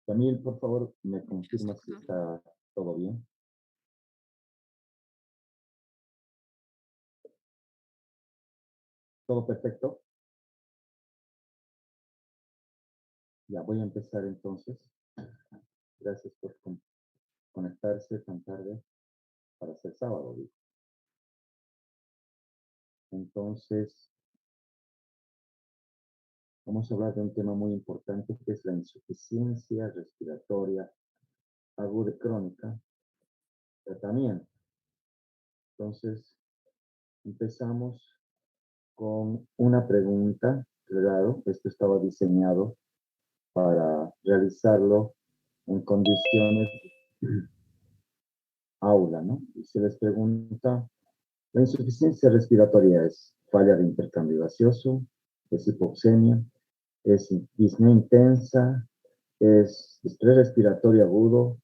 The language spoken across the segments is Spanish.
Camil, por favor, me Yes, confirma si doctor. está todo bien. ¿Todo perfecto? Ya voy a empezar entonces. Gracias por conectarse tan tarde para ser sábado, digo. Entonces, vamos a hablar de un tema muy importante que es la insuficiencia respiratoria aguda y crónica. Tratamiento. Entonces, empezamos con una pregunta. Claro, esto estaba diseñado para realizarlo en condiciones aula, ¿no? Y se les pregunta, la insuficiencia respiratoria es falla de intercambio gaseoso, es hipoxemia, es disnea intensa, es estrés respiratorio agudo,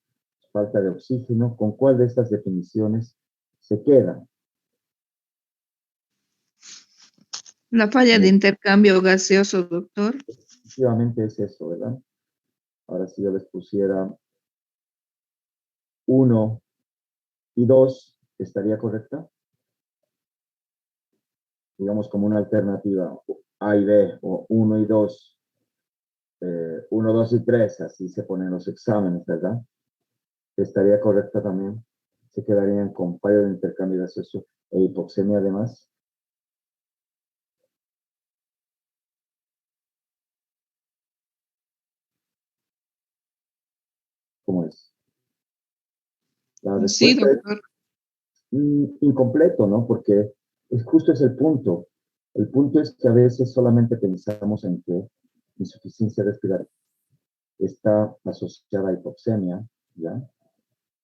falta de oxígeno. ¿Con cuál de estas definiciones se queda? La falla de intercambio gaseoso, doctor. Efectivamente es eso, ¿verdad? Ahora si yo les pusiera 1 y 2, ¿estaría correcta? Digamos como una alternativa A y B, o 1 y 2, 1, 2 y 3, así se ponen los exámenes, ¿verdad? Estaría correcta también. Se quedarían con fallo de intercambio gaseoso e hipoxemia además. ¿Cómo es? La Sí, respuesta es doctor. incompleto, ¿no? Porque justo es el punto. El punto es que a veces solamente pensamos en que insuficiencia respiratoria está asociada a hipoxemia, ¿ya?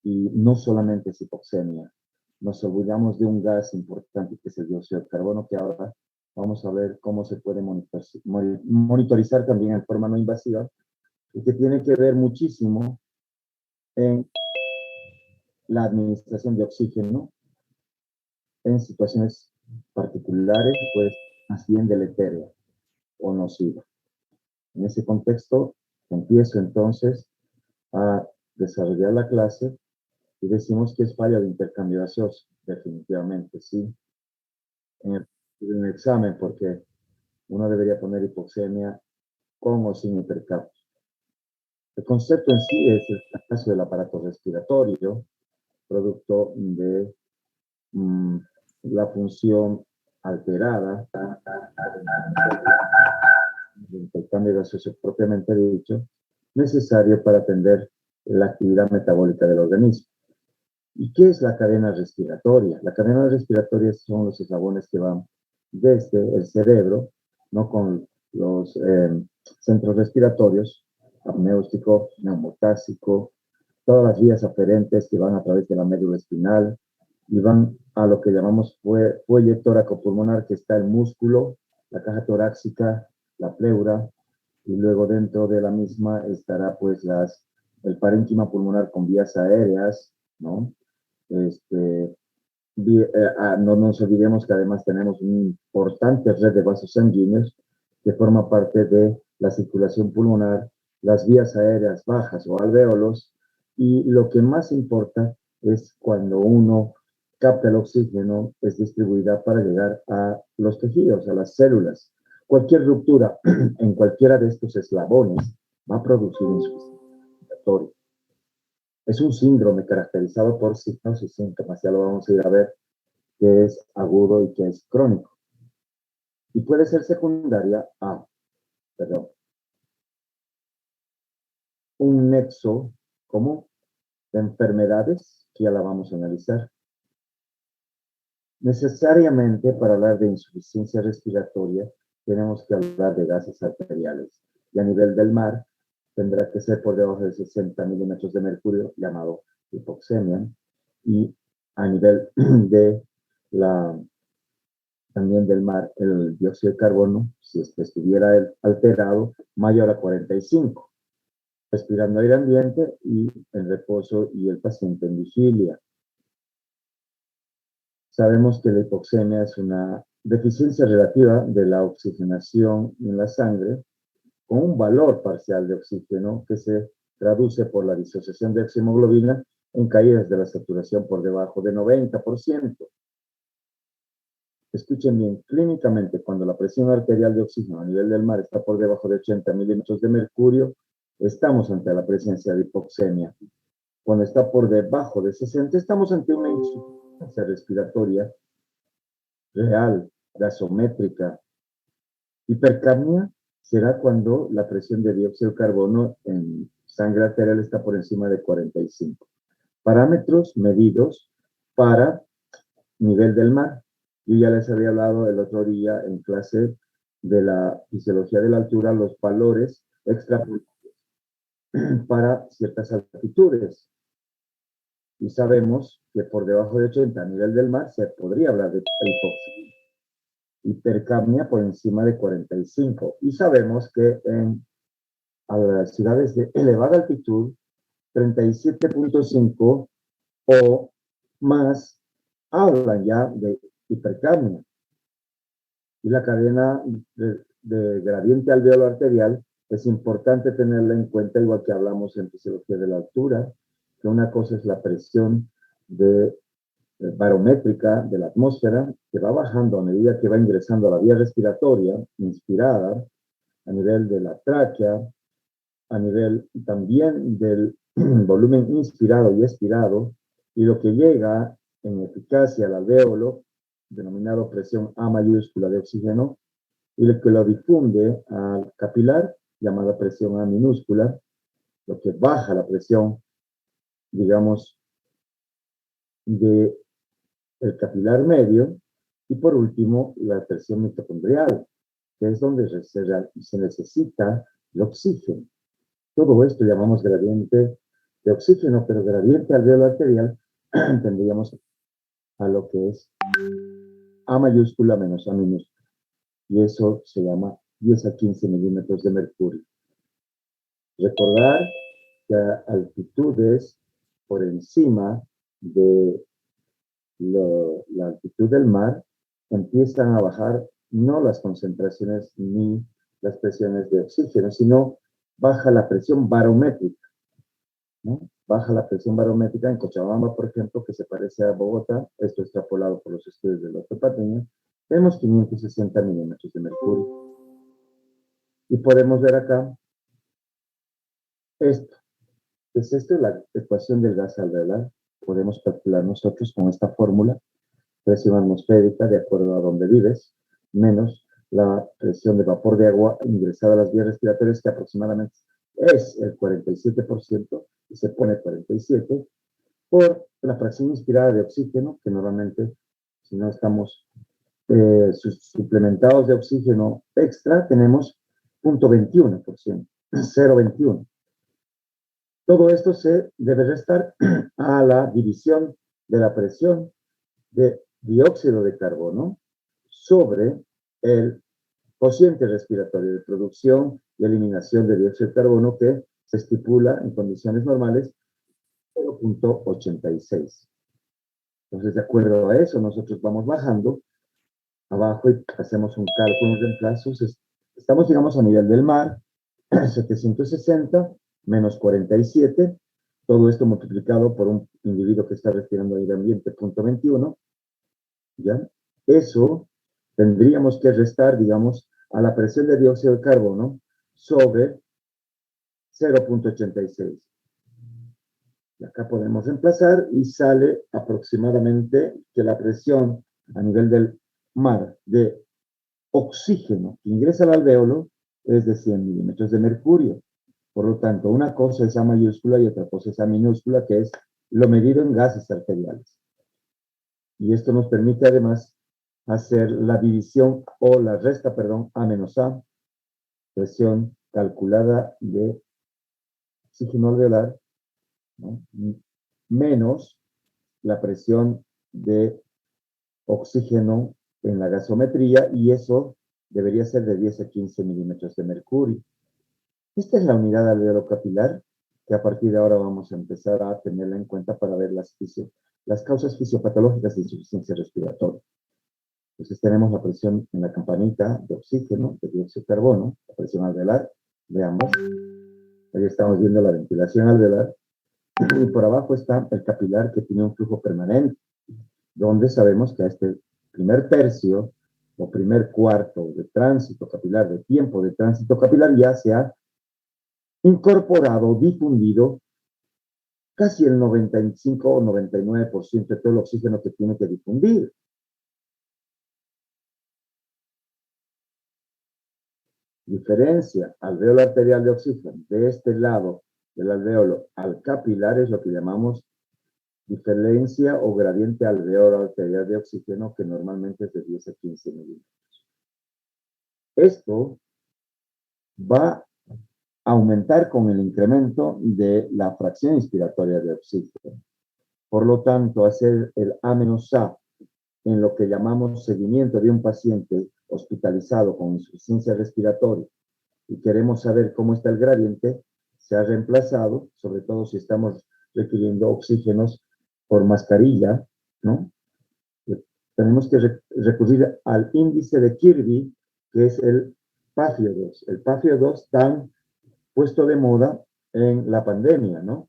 Y no solamente es hipoxemia. Nos olvidamos de un gas importante que es el dióxido de carbono, que ahora vamos a ver cómo se puede monitorizar también en forma no invasiva, y que tiene que ver muchísimo en la administración de oxígeno en situaciones particulares, pues más bien deleteria o nociva. En ese contexto, empiezo entonces a desarrollar la clase y decimos que es falla de intercambio gaseoso, definitivamente, sí. En el examen, porque uno debería poner hipoxemia con o sin hipercapnia. El concepto en sí es el fracaso del aparato respiratorio, producto de la función alterada del intercambio gaseoso propiamente dicho, necesario para atender la actividad metabólica del organismo. ¿Y qué es la cadena respiratoria? La cadena respiratoria son los eslabones que van desde el cerebro, ¿no? Con los centros respiratorios, apneústico, neumotáxico, todas las vías aferentes que van a través de la médula espinal y van a lo que llamamos fuelle tóraco-pulmonar, que está el músculo, la caja torácica, la pleura, y luego dentro de la misma estará pues el parénquima pulmonar con vías aéreas, ¿no? No nos olvidemos que además tenemos una importante red de vasos sanguíneos que forma parte de la circulación pulmonar, las vías aéreas bajas o alvéolos, y lo que más importa es cuando uno capta el oxígeno, es distribuida para llegar a los tejidos, a las células. Cualquier ruptura en cualquiera de estos eslabones va a producir insuficiencia respiratoria. Es un síndrome caracterizado por signos y síntomas, ya lo vamos a ir a ver, que es agudo y que es crónico. Y puede ser secundaria a, un nexo común de enfermedades que ya la vamos a analizar. Necesariamente para hablar de insuficiencia respiratoria tenemos que hablar de gases arteriales. Y a nivel del mar tendrá que ser por debajo de 60 milímetros de mercurio, llamado hipoxemia. Y a nivel de también del mar, el dióxido de carbono, si es que estuviera alterado, mayor a 45, respirando aire ambiente y en reposo y el paciente en vigilia. Sabemos que la hipoxemia es una deficiencia relativa de la oxigenación en la sangre con un valor parcial de oxígeno que se traduce por la disociación de oxihemoglobina en caídas de la saturación por debajo de 90%. Escuchen bien, clínicamente, cuando la presión arterial de oxígeno a nivel del mar está por debajo de 80 milímetros de mercurio, estamos ante la presencia de hipoxemia. Cuando está por debajo de 60, estamos ante una insuficiencia respiratoria real, gasométrica. Hipercapnia será cuando la presión de dióxido de carbono en sangre arterial está por encima de 45. Parámetros medidos para nivel del mar. Yo ya les había hablado el otro día en clase de la fisiología de la altura, los valores extrapolables para ciertas altitudes. Y sabemos que por debajo de 80 a nivel del mar se podría hablar de hipoxemia. Hipercapnia por encima de 45. Y sabemos que en a las ciudades de elevada altitud, 37.5 o más hablan ya de hipercapnia. Y la cadena de gradiente alveolo arterial es importante tenerla en cuenta, igual que hablamos en fisiología de la altura, que una cosa es la presión barométrica de la atmósfera, que va bajando a medida que va ingresando a la vía respiratoria, inspirada, a nivel de la tráquea, a nivel también del volumen inspirado y expirado, y lo que llega en eficacia al alvéolo, denominado presión A mayúscula de oxígeno, y lo que lo difunde al capilar, llamada presión A minúscula, lo que baja la presión, digamos, del capilar medio, y por último, la presión mitocondrial, que es donde se necesita el oxígeno. Todo esto llamamos gradiente de oxígeno, pero gradiente alveolo arterial tendríamos a lo que es A mayúscula menos A minúscula. Y eso se llama 10 a 15 milímetros de mercurio. Recordar que a altitudes por encima de la altitud del mar empiezan a bajar no las concentraciones ni las presiones de oxígeno, sino baja la presión barométrica, ¿no? Baja la presión barométrica en Cochabamba, por ejemplo, que se parece a Bogotá, esto extrapolado por los estudios del Dr. Patiño, tenemos 560 milímetros de mercurio. Y podemos ver acá esto. Es esto la ecuación del gas alveolar. Podemos calcular nosotros con esta fórmula, presión atmosférica de acuerdo a donde vives, menos la presión de vapor de agua ingresada a las vías respiratorias, que aproximadamente es el 47%, y se pone 47%, por la fracción inspirada de oxígeno, que normalmente, si no estamos suplementados de oxígeno extra, tenemos 0.21%, 0.21. Todo esto se debe restar a la división de la presión de dióxido de carbono sobre el cociente respiratorio de producción y eliminación de dióxido de carbono, que se estipula en condiciones normales 0.86. Entonces, de acuerdo a eso, nosotros vamos bajando abajo y hacemos un cálculo, un reemplazo. Estamos, digamos, a nivel del mar, 760 menos 47, todo esto multiplicado por un individuo que está respirando aire ambiente, 0.21, ¿ya? Eso tendríamos que restar, digamos, a la presión de dióxido de carbono sobre 0.86. Y acá podemos reemplazar y sale aproximadamente que la presión a nivel del mar de oxígeno que ingresa al alvéolo es de 100 milímetros de mercurio. Por lo tanto, una cosa es A mayúscula y otra cosa es A minúscula, que es lo medido en gases arteriales. Y esto nos permite además hacer la división o la resta, perdón, A menos A, presión calculada de oxígeno alveolar, ¿no?, menos la presión de oxígeno en la gasometría, y eso debería ser de 10 a 15 milímetros de mercurio. Esta es la unidad alveolo-capilar, que a partir de ahora vamos a empezar a tenerla en cuenta para ver las causas fisiopatológicas de insuficiencia respiratoria. Entonces tenemos la presión en la campanita de oxígeno, de dióxido de carbono, la presión alveolar de ambas. Ahí estamos viendo la ventilación alveolar. Y por abajo está el capilar que tiene un flujo permanente, donde sabemos que a este primer tercio o primer cuarto de tránsito capilar, de tiempo de tránsito capilar, ya se ha incorporado, difundido casi el 95 o 99% de todo el oxígeno que tiene que difundir. Diferencia alveolo arterial de oxígeno de este lado del alveolo al capilar es lo que llamamos diferencia o gradiente alveolo arterial de oxígeno, que normalmente es de 10 a 15 milímetros. Esto va a aumentar con el incremento de la fracción inspiratoria de oxígeno. Por lo tanto, hacer el A-A en lo que llamamos seguimiento de un paciente hospitalizado con insuficiencia respiratoria y queremos saber cómo está el gradiente, se ha reemplazado, sobre todo si estamos requiriendo oxígenos por mascarilla, ¿no? Tenemos que recurrir al índice de Kirby, que es el PAFIO2. El PAFIO2 tan puesto de moda en la pandemia, ¿no?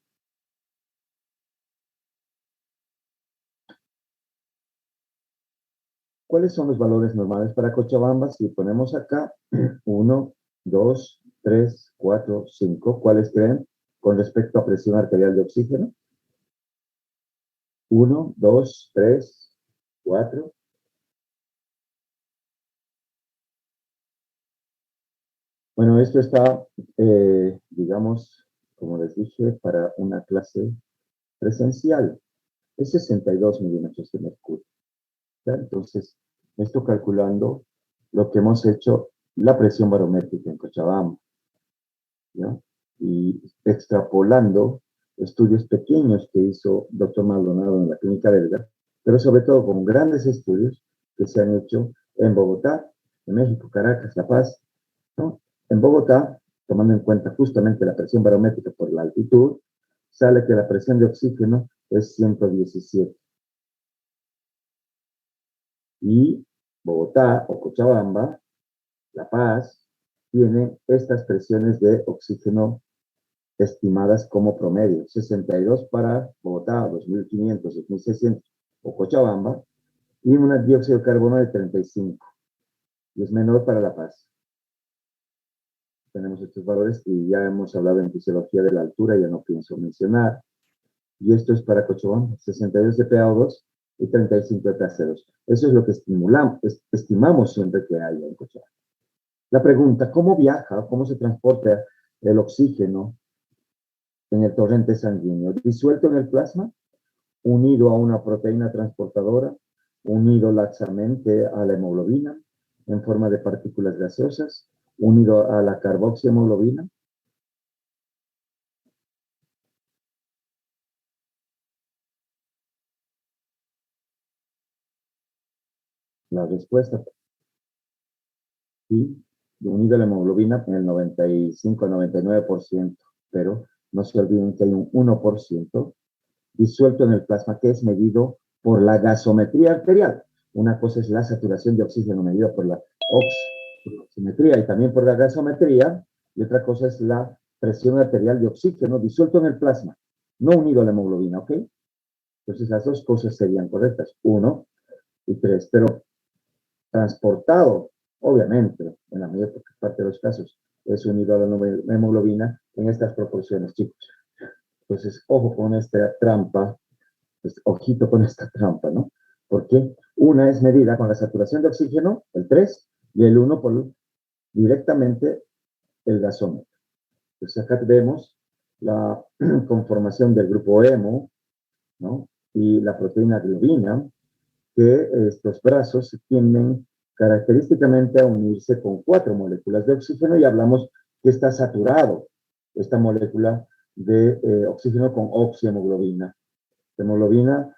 ¿Cuáles son los valores normales para Cochabamba? Si ponemos acá 1, 2, 3, 4, 5, ¿cuáles creen con respecto a presión arterial de oxígeno? 1, 2, 3, 4. Bueno, esto está, digamos, como les dije, para una clase presencial. Es 62 milímetros de mercurio. ¿Ya? Entonces, esto calculando lo que hemos hecho, la presión barométrica en Cochabamba, ¿ya? Y extrapolando estudios pequeños que hizo doctor Maldonado en la clínica belga, pero sobre todo con grandes estudios que se han hecho en Bogotá, en México, Caracas, La Paz, ¿no? En Bogotá, tomando en cuenta justamente la presión barométrica por la altitud, sale que la presión de oxígeno es 117. Y Bogotá o Cochabamba, La Paz, tienen estas presiones de oxígeno estimadas como promedio. 62 para Bogotá, 2.500, 2.600 o Cochabamba, y una dióxido de carbono de 35. Y es menor para La Paz. Tenemos estos valores y ya hemos hablado en fisiología de la altura, ya no pienso mencionar. Y esto es para Cochabamba, 62 de PA2 y 35 de PA2. Eso es lo que estimamos siempre que haya en Cochabamba. La pregunta, ¿cómo viaja, cómo se transporta el oxígeno en el torrente sanguíneo? Disuelto en el plasma, unido a una proteína transportadora, unido laxamente a la hemoglobina en forma de partículas gaseosas, unido a la carboxihemoglobina. La respuesta, sí, unido a la hemoglobina en el 95 al 99%, pero no se olviden que hay un 1% disuelto en el plasma que es medido por la gasometría arterial. Una cosa es la saturación de oxígeno medida por la oximetría y también por la gasometría, y otra cosa es la presión arterial de oxígeno disuelto en el plasma, no unido a la hemoglobina, ¿ok? Entonces las dos cosas serían correctas, 1 y 3, pero transportado, obviamente, en la mayor parte de los casos, es unido a la hemoglobina en estas proporciones, chicos. Entonces, ojo con esta trampa, pues, ojito con esta trampa, ¿no? Porque una es medida con la saturación de oxígeno, el 3, y el 1 por directamente el gasómetro. Entonces acá vemos la conformación del grupo hemo, ¿no? Y la proteína globina, que estos brazos tienden característicamente a unirse con 4 moléculas de oxígeno y hablamos que está saturado esta molécula de oxígeno con oxihemoglobina. La hemoglobina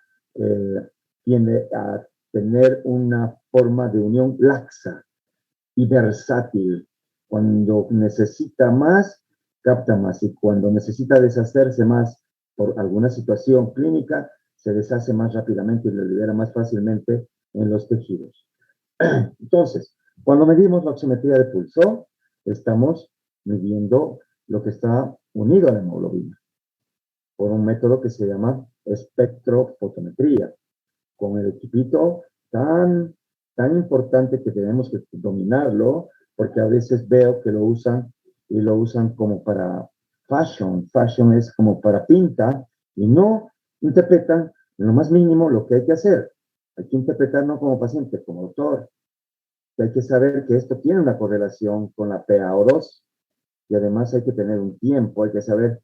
tiende a tener una forma de unión laxa y versátil. Cuando necesita más, capta más. Y cuando necesita deshacerse más por alguna situación clínica, se deshace más rápidamente y lo libera más fácilmente en los tejidos. Entonces, cuando medimos la oximetría de pulso, estamos midiendo lo que está unido a la hemoglobina por un método que se llama espectrofotometría, con el equipito tan importante que tenemos que dominarlo, porque a veces veo que lo usan y lo usan como para fashion. Fashion es como para pinta y no interpretan en lo más mínimo lo que hay que hacer. Hay que interpretar no como paciente, como doctor. Hay que saber que esto tiene una correlación con la PaO2 y además hay que tener un tiempo, hay que saber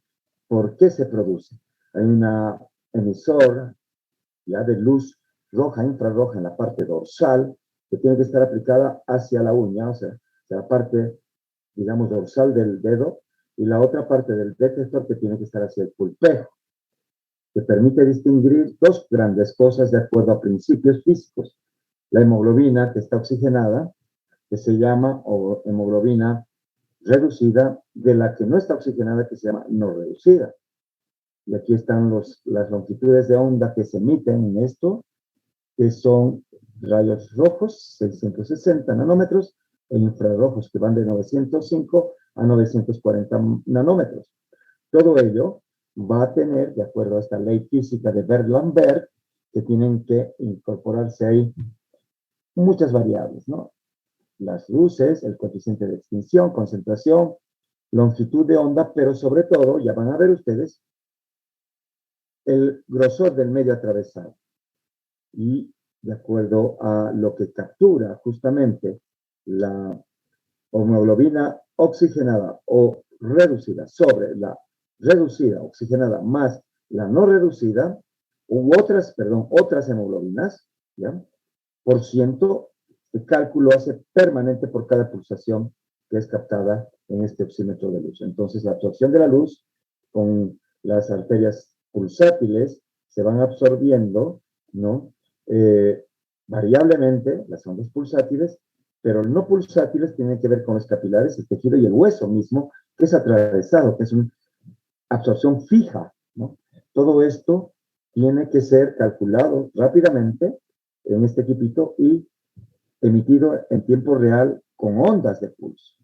por qué se produce. Hay una emisor ya de luz roja, infrarroja en la parte dorsal que tiene que estar aplicada hacia la uña, o sea, la parte, digamos, dorsal del dedo y la otra parte del detector que tiene que estar hacia el pulpejo, que permite distinguir dos grandes cosas de acuerdo a principios físicos. La hemoglobina que está oxigenada, que se llama hemoglobina reducida, de la que no está oxigenada, que se llama no reducida. Y aquí están las longitudes de onda que se emiten en esto, que son rayos rojos, 660 nanómetros, e infrarrojos, que van de 905 a 940 nanómetros. Todo ello va a tener, de acuerdo a esta ley física de Berg-Lambert, que tienen que incorporarse ahí muchas variables, ¿no? Las luces, el coeficiente de extinción, concentración, longitud de onda, pero sobre todo, ya van a ver ustedes, el grosor del medio atravesado. Y de acuerdo a lo que captura justamente la hemoglobina oxigenada o reducida sobre la reducida oxigenada más la no reducida, u otras hemoglobinas, ¿ya? Por ciento, el cálculo hace permanente por cada pulsación que es captada en este oxímetro de luz. Entonces, la absorción de la luz con las arterias pulsátiles se van absorbiendo, ¿no? Variablemente, las ondas pulsátiles, pero no pulsátiles tienen que ver con los capilares, el tejido y el hueso mismo, que es atravesado, que es una absorción fija, ¿no? Todo esto tiene que ser calculado rápidamente en este equipito y emitido en tiempo real con ondas de pulso.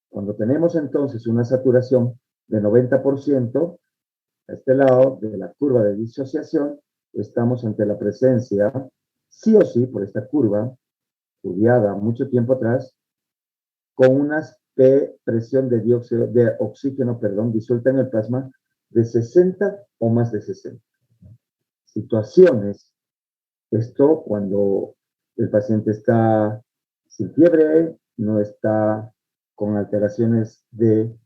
Cuando tenemos entonces una saturación de 90%, a este lado de la curva de disociación, estamos ante la presencia, sí o sí, por esta curva, estudiada mucho tiempo atrás, con una presión de oxígeno, disuelta en el plasma de 60 o más de 60. Situaciones, esto cuando el paciente está sin fiebre, no está con alteraciones de,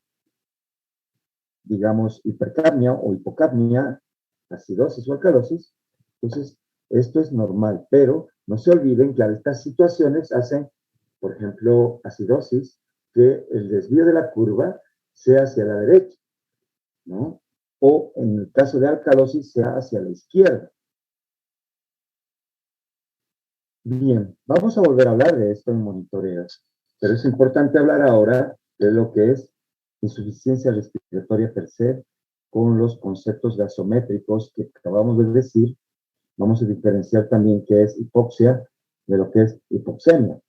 digamos, hipercapnia o hipocapnia, acidosis o alcalosis. Entonces, esto es normal, pero no se olviden que estas situaciones hacen, por ejemplo, acidosis, que el desvío de la curva sea hacia la derecha, ¿no? O en el caso de alcalosis sea hacia la izquierda. Bien, vamos a volver a hablar de esto en monitoreo, pero es importante hablar ahora de lo que es insuficiencia respiratoria per se con los conceptos gasométricos que acabamos de decir. Vamos a diferenciar también qué es hipoxia de lo que es hipoxemia.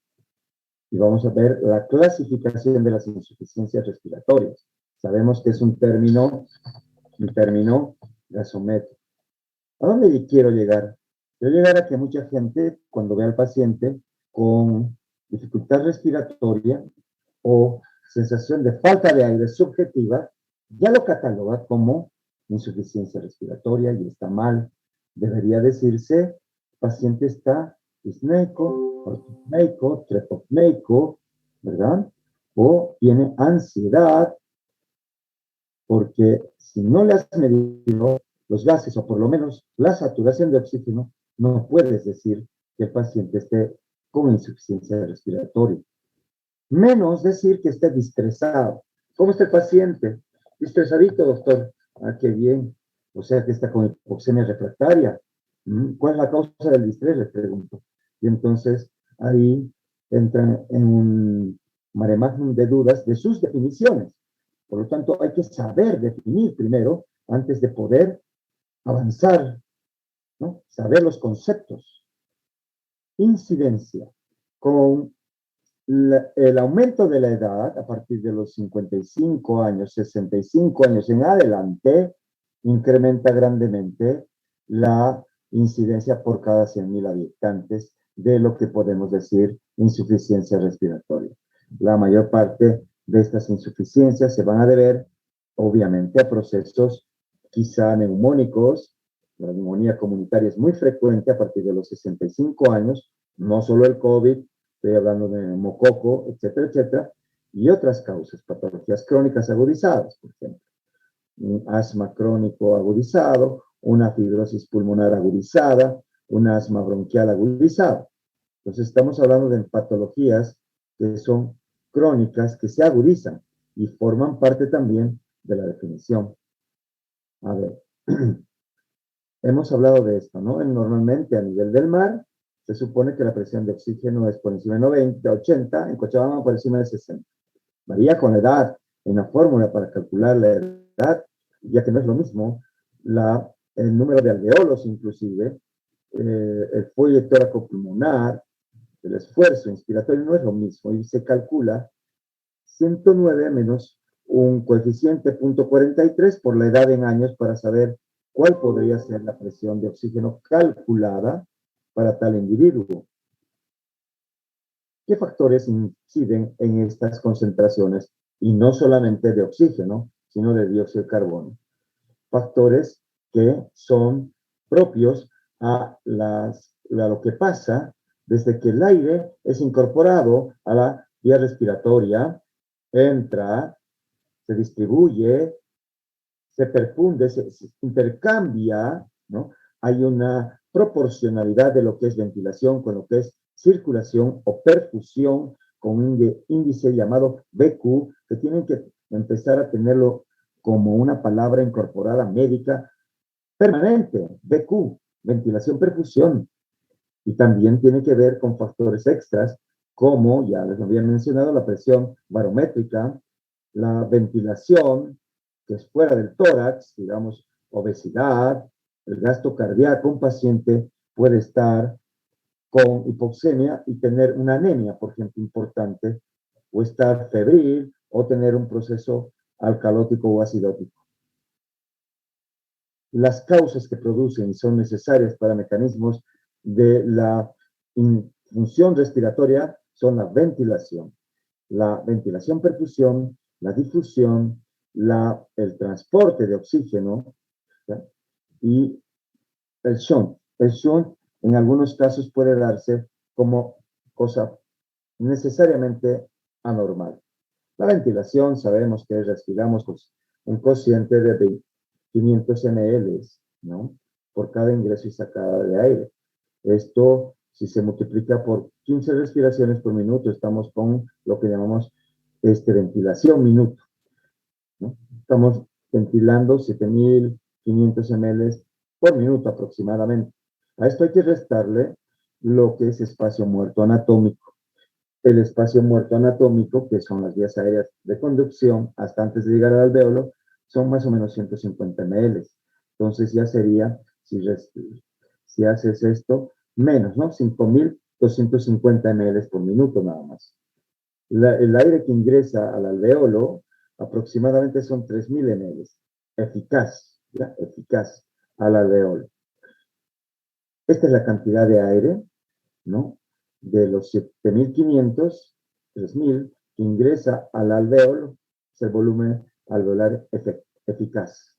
Y vamos a ver la clasificación de las insuficiencias respiratorias. Sabemos que es un término gasométrico. ¿A dónde quiero llegar? Quiero llegar a que mucha gente, cuando ve al paciente con dificultad respiratoria o sensación de falta de aire subjetiva, ya lo cataloga como insuficiencia respiratoria y está mal. Debería decirse, el paciente está disneico, ortopneico, trepopneico, ¿verdad? O tiene ansiedad, porque si no le has medido los gases o por lo menos la saturación de oxígeno, no puedes decir que el paciente esté con insuficiencia respiratoria. Menos decir que esté distresado. ¿Cómo está el paciente? Distresadito, doctor. Ah, qué bien. O sea que está con hipoxemia refractaria. ¿Cuál es la causa del distrés? Le pregunto. Y entonces ahí entran en un mare magnum de dudas de sus definiciones. Por lo tanto, hay que saber definir primero antes de poder avanzar, ¿no? Saber los conceptos. Incidencia con el aumento de la edad a partir de los 55 años, 65 años en adelante, incrementa grandemente la incidencia por cada 100.000 habitantes de lo que podemos decir insuficiencia respiratoria. La mayor parte de estas insuficiencias se van a deber, obviamente, a procesos quizá neumónicos. La neumonía comunitaria es muy frecuente a partir de los 65 años, no solo el COVID, estoy hablando de neumococo, etcétera, etcétera, y otras causas, patologías crónicas agudizadas, por ejemplo, un asma crónico agudizado, una fibrosis pulmonar agudizada, un asma bronquial agudizado. Entonces estamos hablando de patologías que son crónicas, que se agudizan y forman parte también de la definición. A ver, hemos hablado de esto, ¿no? Normalmente a nivel del mar, se supone que la presión de oxígeno es por encima de 90, 80, en Cochabamba por encima de 60. Varía con la edad. En la fórmula para calcular la edad, ya que no es lo mismo, el número de alveolos inclusive, el fuelle tóraco-pulmonar, el esfuerzo inspiratorio no es lo mismo y se calcula 109 menos un coeficiente 0.43 por la edad en años para saber cuál podría ser la presión de oxígeno calculada para tal individuo. ¿Qué factores inciden en estas concentraciones? Y no solamente de oxígeno, sino de dióxido de carbono. Factores que son propios a lo que pasa desde que el aire es incorporado a la vía respiratoria, entra, se distribuye, se perfunde, se intercambia, ¿no? Hay una proporcionalidad de lo que es ventilación con lo que es circulación o perfusión con un índice llamado BQ, que tienen que empezar a tenerlo como una palabra incorporada médica permanente, BQ, ventilación, perfusión. Y también tiene que ver con factores extras, como ya les había mencionado, la presión barométrica, la ventilación, que es fuera del tórax, digamos, obesidad, el gasto cardíaco. Un paciente puede estar con hipoxemia y tener una anemia, por ejemplo, importante, o estar febril, o tener un proceso alcalótico o acidótico. Las causas que producen y son necesarias para mecanismos de la función respiratoria son la ventilación, perfusión, la difusión, el transporte de oxígeno, ¿ya? Y el shunt. El shunt en algunos casos puede darse como cosa necesariamente anormal. La ventilación, sabemos que respiramos un cociente de 500 ml, ¿no? Por cada ingreso y sacada de aire. Esto, si se multiplica por 15 respiraciones por minuto, estamos con lo que llamamos ventilación minuto, ¿no? Estamos ventilando 7.500 ml por minuto aproximadamente. A esto hay que restarle lo que es espacio muerto anatómico. El espacio muerto anatómico, que son las vías aéreas de conducción hasta antes de llegar al alvéolo, son más o menos 150 ml. Entonces ya sería, si haces esto, menos, ¿no? 5.250 ml por minuto nada más. El aire que ingresa al alvéolo aproximadamente son 3.000 ml. Eficaz, ¿ya? Eficaz al alvéolo. Esta es la cantidad de aire, ¿no? De los 7.500, 3.000, que ingresa al alvéolo, es el volumen alveolar eficaz,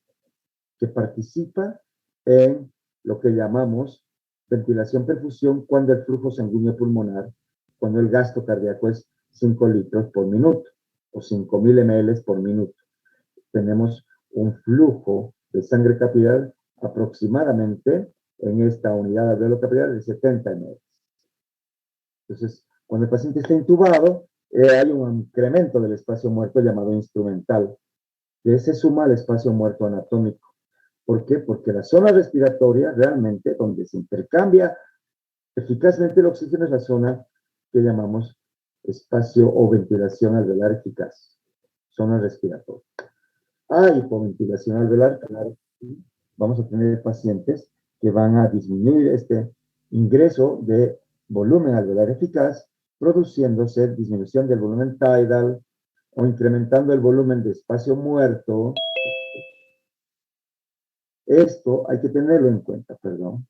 que participa en lo que llamamos ventilación-perfusión cuando el flujo sanguíneo pulmonar, cuando el gasto cardíaco es 5 litros por minuto o 5.000 ml por minuto. Tenemos un flujo de sangre capilar aproximadamente en esta unidad alveolo capilar de 70 ml. Entonces, cuando el paciente está intubado, hay un incremento del espacio muerto llamado instrumental, que se suma al espacio muerto anatómico. ¿Por qué? Porque la zona respiratoria, realmente, donde se intercambia eficazmente el oxígeno, es la zona que llamamos espacio o ventilación alveolar eficaz, zona respiratoria. Hay hipoventilación alveolar, claro, vamos a tener pacientes que van a disminuir este ingreso de volumen alveolar eficaz produciéndose disminución del volumen tidal o incrementando el volumen de espacio muerto. Esto hay que tenerlo en cuenta, perdón.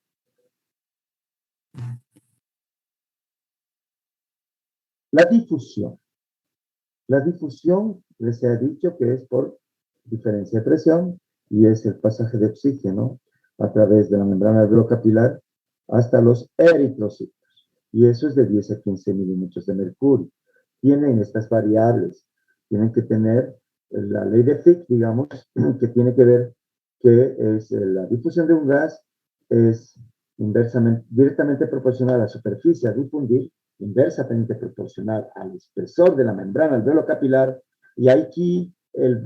La difusión. La difusión, les he dicho que es por diferencia de presión y es el pasaje de oxígeno a través de la membrana alveolo-capilar hasta los eritrocitos. Y eso es de 10 a 15 milímetros de mercurio. Tienen estas variables. Tienen que tener la ley de Fick, digamos, que tiene que ver que es la difusión de un gas es directamente proporcional a la superficie a difundir, inversamente proporcional al espesor de la membrana alveolo capilar, y aquí el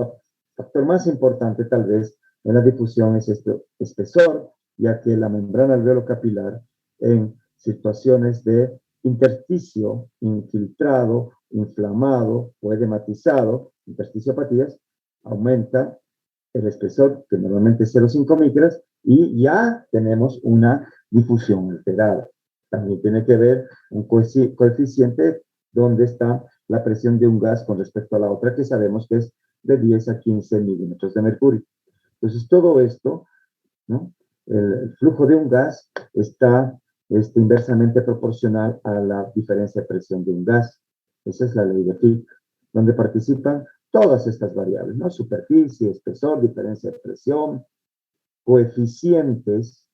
factor más importante tal vez en la difusión es este espesor, ya que la membrana alveolo capilar en situaciones de intersticio infiltrado, inflamado o edematizado, intersticiopatías, aumenta el espesor, que normalmente es 0,5 micras, y ya tenemos una difusión alterada. También tiene que ver un coeficiente donde está la presión de un gas con respecto a la otra, que sabemos que es de 10 a 15 milímetros de mercurio. Entonces, todo esto, ¿no? El flujo de un gas está inversamente proporcional a la diferencia de presión de un gas. Esa es la ley de Fick, donde participan todas estas variables, ¿no? Superficie, espesor, diferencia de presión, coeficientes.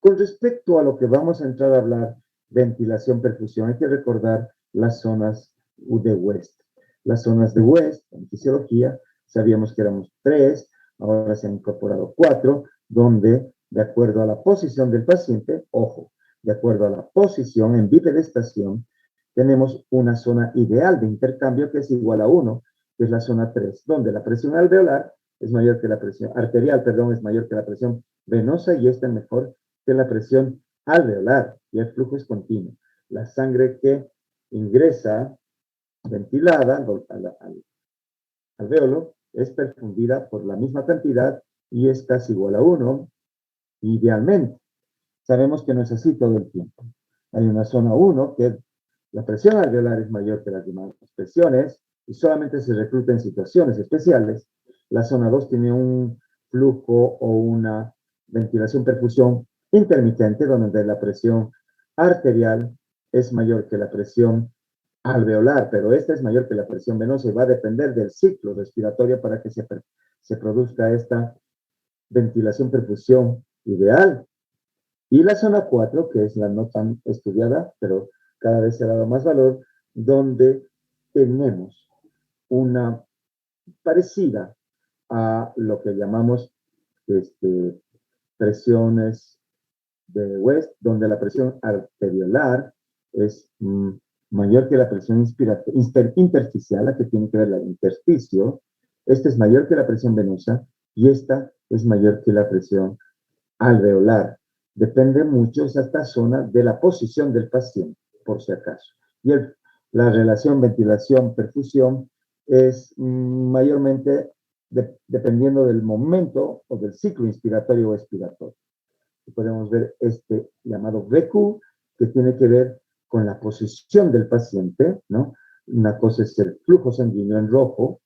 Con respecto a lo que vamos a entrar a hablar, ventilación, perfusión, hay que recordar las zonas de West. Las zonas de West, en fisiología, sabíamos que éramos 3, ahora se han incorporado 4, donde, de acuerdo a la posición del paciente, ojo, de acuerdo a la posición en bipedestación, tenemos una zona ideal de intercambio que es igual a 1, que es la zona 3, donde la presión alveolar es mayor que la presión arterial, perdón, es mayor que la presión venosa y esta es mejor que la presión alveolar y el flujo es continuo. La sangre que ingresa ventilada al alveolo es perfundida por la misma cantidad y es casi igual a 1, idealmente. Sabemos que no es así todo el tiempo. Hay una zona 1 que la presión alveolar es mayor que las demás presiones y solamente se recluta en situaciones especiales. La zona 2 tiene un flujo o una ventilación perfusión intermitente donde la presión arterial es mayor que la presión alveolar, pero esta es mayor que la presión venosa y va a depender del ciclo respiratorio para que se produzca esta ventilación perfusión ideal. Y la zona 4, que es la no tan estudiada, pero cada vez se ha dado más valor, donde tenemos una parecida a lo que llamamos presiones de West, donde la presión arteriolar es mayor que la presión intersticial, la que tiene que ver el intersticio. Esta es mayor que la presión venosa y esta es mayor que la presión alveolar. Depende mucho esta zona de la posición del paciente, por si acaso. Y la relación ventilación-perfusión es mayormente dependiendo del momento o del ciclo inspiratorio o expiratorio. Podemos ver este llamado VQ, que tiene que ver con la posición del paciente, ¿no? Una cosa es el flujo sanguíneo en rojo,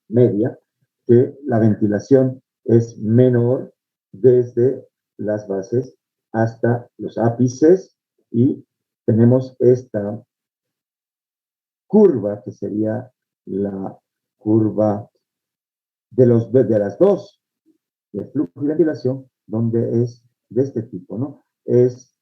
media, que la ventilación es menor desde las bases hasta los ápices y tenemos esta curva que sería la curva de las dos, de flujo y ventilación, donde es de este tipo, ¿no? Es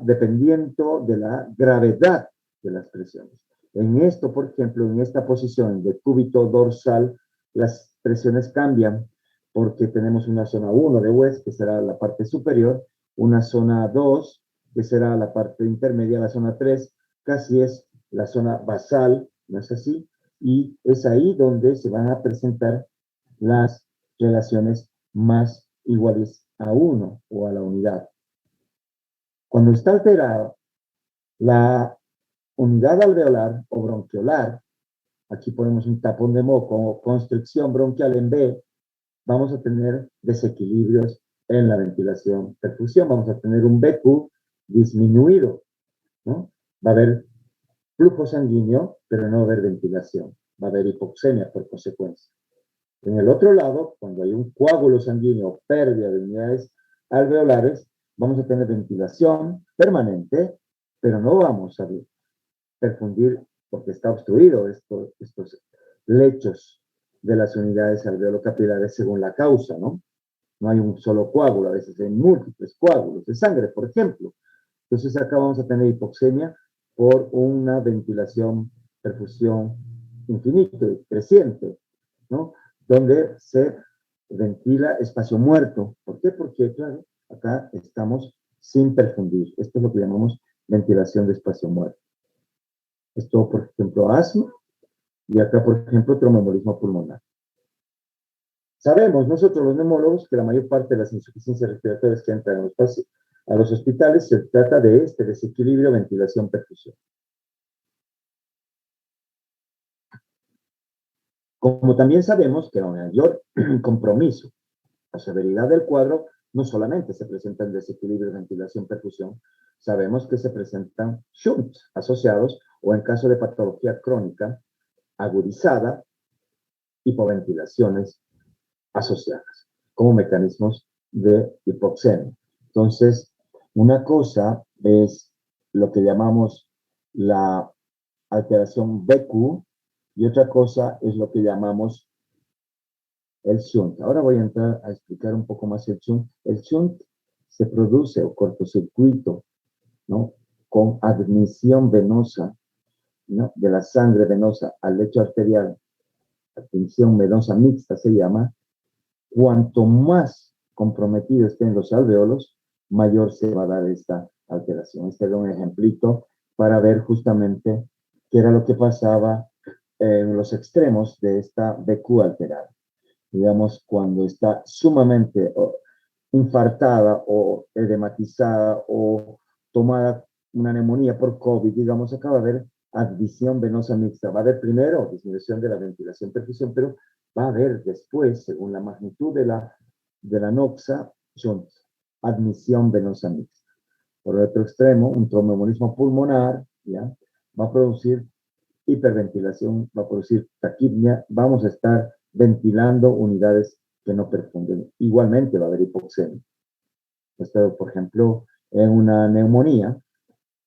dependiendo de la gravedad de las presiones. En esto, por ejemplo, en esta posición de cúbito dorsal, las presiones cambian porque tenemos una zona 1 de West, que será la parte superior, una zona 2, que será la parte intermedia, la zona 3, casi es la zona basal, ¿no es así? Y es ahí donde se van a presentar las relaciones más iguales a 1 o a la unidad. Cuando está alterada la unidad alveolar o bronquiolar, aquí ponemos un tapón de moco o constricción bronquial en B, vamos a tener desequilibrios en la ventilación perfusión, vamos a tener un BQ disminuido, ¿no? Va a haber flujo sanguíneo, pero no va a haber ventilación. Va a haber hipoxemia por consecuencia. En el otro lado, cuando hay un coágulo sanguíneo, pérdida de unidades alveolares, vamos a tener ventilación permanente, pero no vamos a perfundir porque está obstruido estos lechos de las unidades alveolocapilares según la causa, ¿no? No hay un solo coágulo, a veces hay múltiples coágulos de sangre, por ejemplo. Entonces acá vamos a tener hipoxemia por una ventilación, perfusión infinita y creciente, ¿no? Donde se ventila espacio muerto. ¿Por qué? Porque, claro, acá estamos sin perfundir. Esto es lo que llamamos ventilación de espacio muerto. Esto, por ejemplo, asma, y acá, por ejemplo, tromboembolismo pulmonar. Sabemos nosotros los neumólogos que la mayor parte de las insuficiencias respiratorias que entran a los hospitales se trata de este desequilibrio ventilación-perfusión. Como también sabemos que a mayor compromiso, la severidad del cuadro, no solamente se presenta el desequilibrio ventilación-perfusión, sabemos que se presentan shunts asociados o en caso de patología crónica agudizada, hipoventilaciones asociadas como mecanismos de hipoxemia. Entonces, una cosa es lo que llamamos la alteración BQ y otra cosa es lo que llamamos el shunt. Ahora voy a entrar a explicar un poco más el shunt. El shunt se produce o cortocircuito, ¿no? Con admisión venosa, ¿no? De la sangre venosa al lecho arterial, admisión venosa mixta se llama. Cuanto más comprometido estén los alveolos, mayor se va a dar esta alteración. Este era un ejemplito para ver justamente qué era lo que pasaba en los extremos de esta BQ alterada. Digamos, cuando está sumamente infartada o edematizada o tomada una neumonía por COVID, digamos, acá va a haber admisión venosa mixta. Va a haber primero disminución de la ventilación perfusión, pero va a haber después, según la magnitud de la noxa, admisión venosa mixta. Por el otro extremo, un tromboembolismo pulmonar, ¿ya? Va a producir hiperventilación, va a producir taquipnia, vamos a estar ventilando unidades que no perfunden. Igualmente va a haber hipoxemia. Esto, por ejemplo, en una neumonía,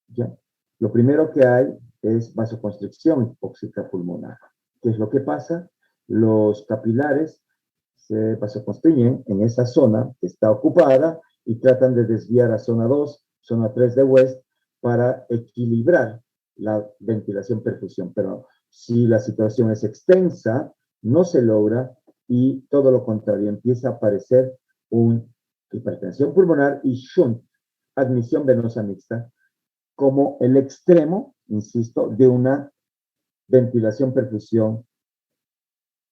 ¿ya? Lo primero que hay es vasoconstricción hipóxica pulmonar. ¿Qué es lo que pasa? Los capilares se vasoconstriñen en esa zona que está ocupada y tratan de desviar a zona 2, zona 3 de West para equilibrar la ventilación-perfusión. Pero si la situación es extensa, no se logra y todo lo contrario, empieza a aparecer una hipertensión pulmonar y shunt, admisión venosa mixta, como el extremo, insisto, de una ventilación-perfusión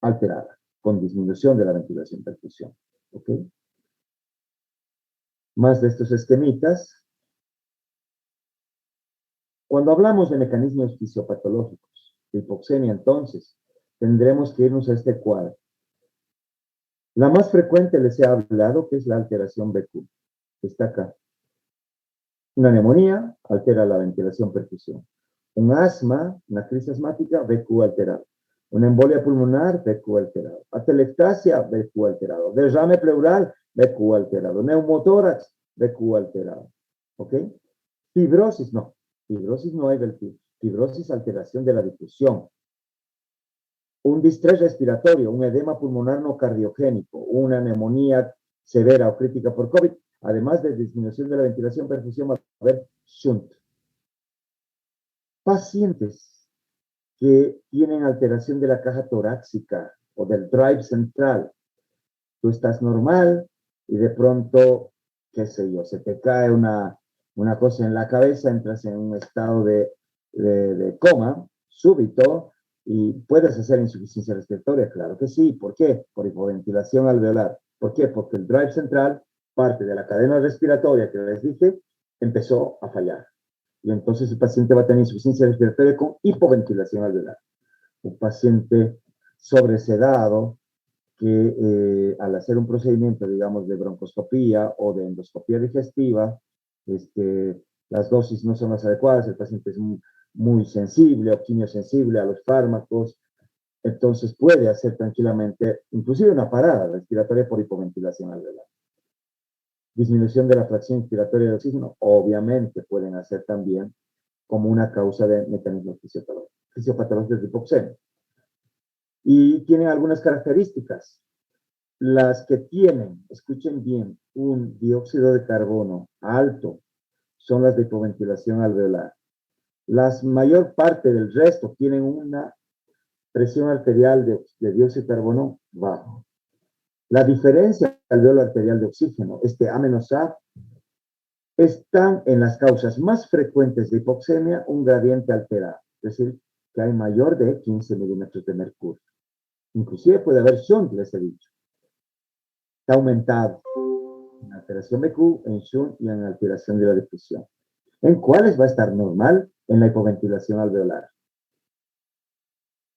alterada, con disminución de la ventilación-perfusión. ¿Ok? Más de estos esquemitas. Cuando hablamos de mecanismos fisiopatológicos de hipoxemia, entonces, tendremos que irnos a este cuadro. La más frecuente les he hablado, que es la alteración BQ, que está acá. Una neumonía altera la ventilación-perfusión. Un asma, una crisis asmática, BQ alterado. Una embolia pulmonar, BQ alterado. Atelectasia, BQ alterado. Derrame pleural, BQ alterado. Neumotórax, BQ alterado. ¿Ok? Fibrosis, no. Fibrosis no hay fibrosis, alteración de la difusión. Un distrés respiratorio, un edema pulmonar no cardiogénico, una neumonía severa o crítica por COVID, además de disminución de la ventilación, perfusión, va a haber shunt. Pacientes que tienen alteración de la caja torácica o del drive central. Tú estás normal y de pronto, qué sé yo, se te cae una cosa en la cabeza, entras en un estado de coma súbito y puedes hacer insuficiencia respiratoria, claro que sí. ¿Por qué? Por hipoventilación alveolar. ¿Por qué? Porque el drive central, parte de la cadena respiratoria que les dije, empezó a fallar. Y entonces el paciente va a tener insuficiencia respiratoria con hipoventilación alveolar. Un paciente sobresedado que al hacer un procedimiento, digamos, de broncoscopía o de endoscopía digestiva, las dosis no son las adecuadas, el paciente es muy sensible o quimiosensible a los fármacos, entonces puede hacer tranquilamente, inclusive una parada respiratoria por hipoventilación alveolar. Disminución de la fracción inspiratoria de oxígeno, obviamente pueden hacer también como una causa de mecanismos fisiopatológicos de hipoxemia. Y tienen algunas características. Las que tienen, escuchen bien, un dióxido de carbono alto son las de hipoventilación alveolar. La mayor parte del resto tienen una presión arterial de dióxido de carbono bajo. La diferencia alveolo arterial de oxígeno, este A-A, están en las causas más frecuentes de hipoxemia un gradiente alterado, es decir, que hay mayor de 15 milímetros de mercurio. Inclusive puede haber shunt, les he dicho. Está aumentado en alteración BQ, en shunt y en alteración de la difusión. ¿En cuáles va a estar normal? En la hipoventilación alveolar.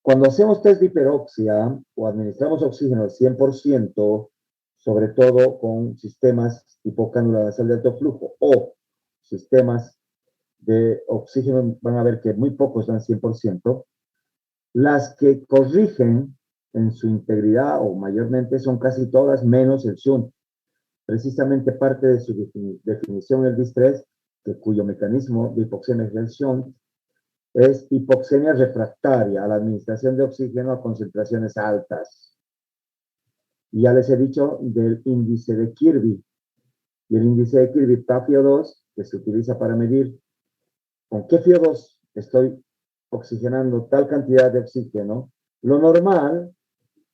Cuando hacemos test de hiperoxia o administramos oxígeno al 100%, sobre todo con sistemas tipo cánula nasal de alto flujo o sistemas de oxígeno, van a ver que muy pocos dan 100%, las que corrigen en su integridad o mayormente son casi todas menos el shunt. Precisamente parte de su definición el distrés, cuyo mecanismo de hipoxemia es el shunt, es hipoxemia refractaria a la administración de oxígeno a concentraciones altas. Y ya les he dicho del índice de Kirby. Y el índice de Kirby PaFiO2, que se utiliza para medir con qué FiO2 estoy oxigenando tal cantidad de oxígeno. Lo normal,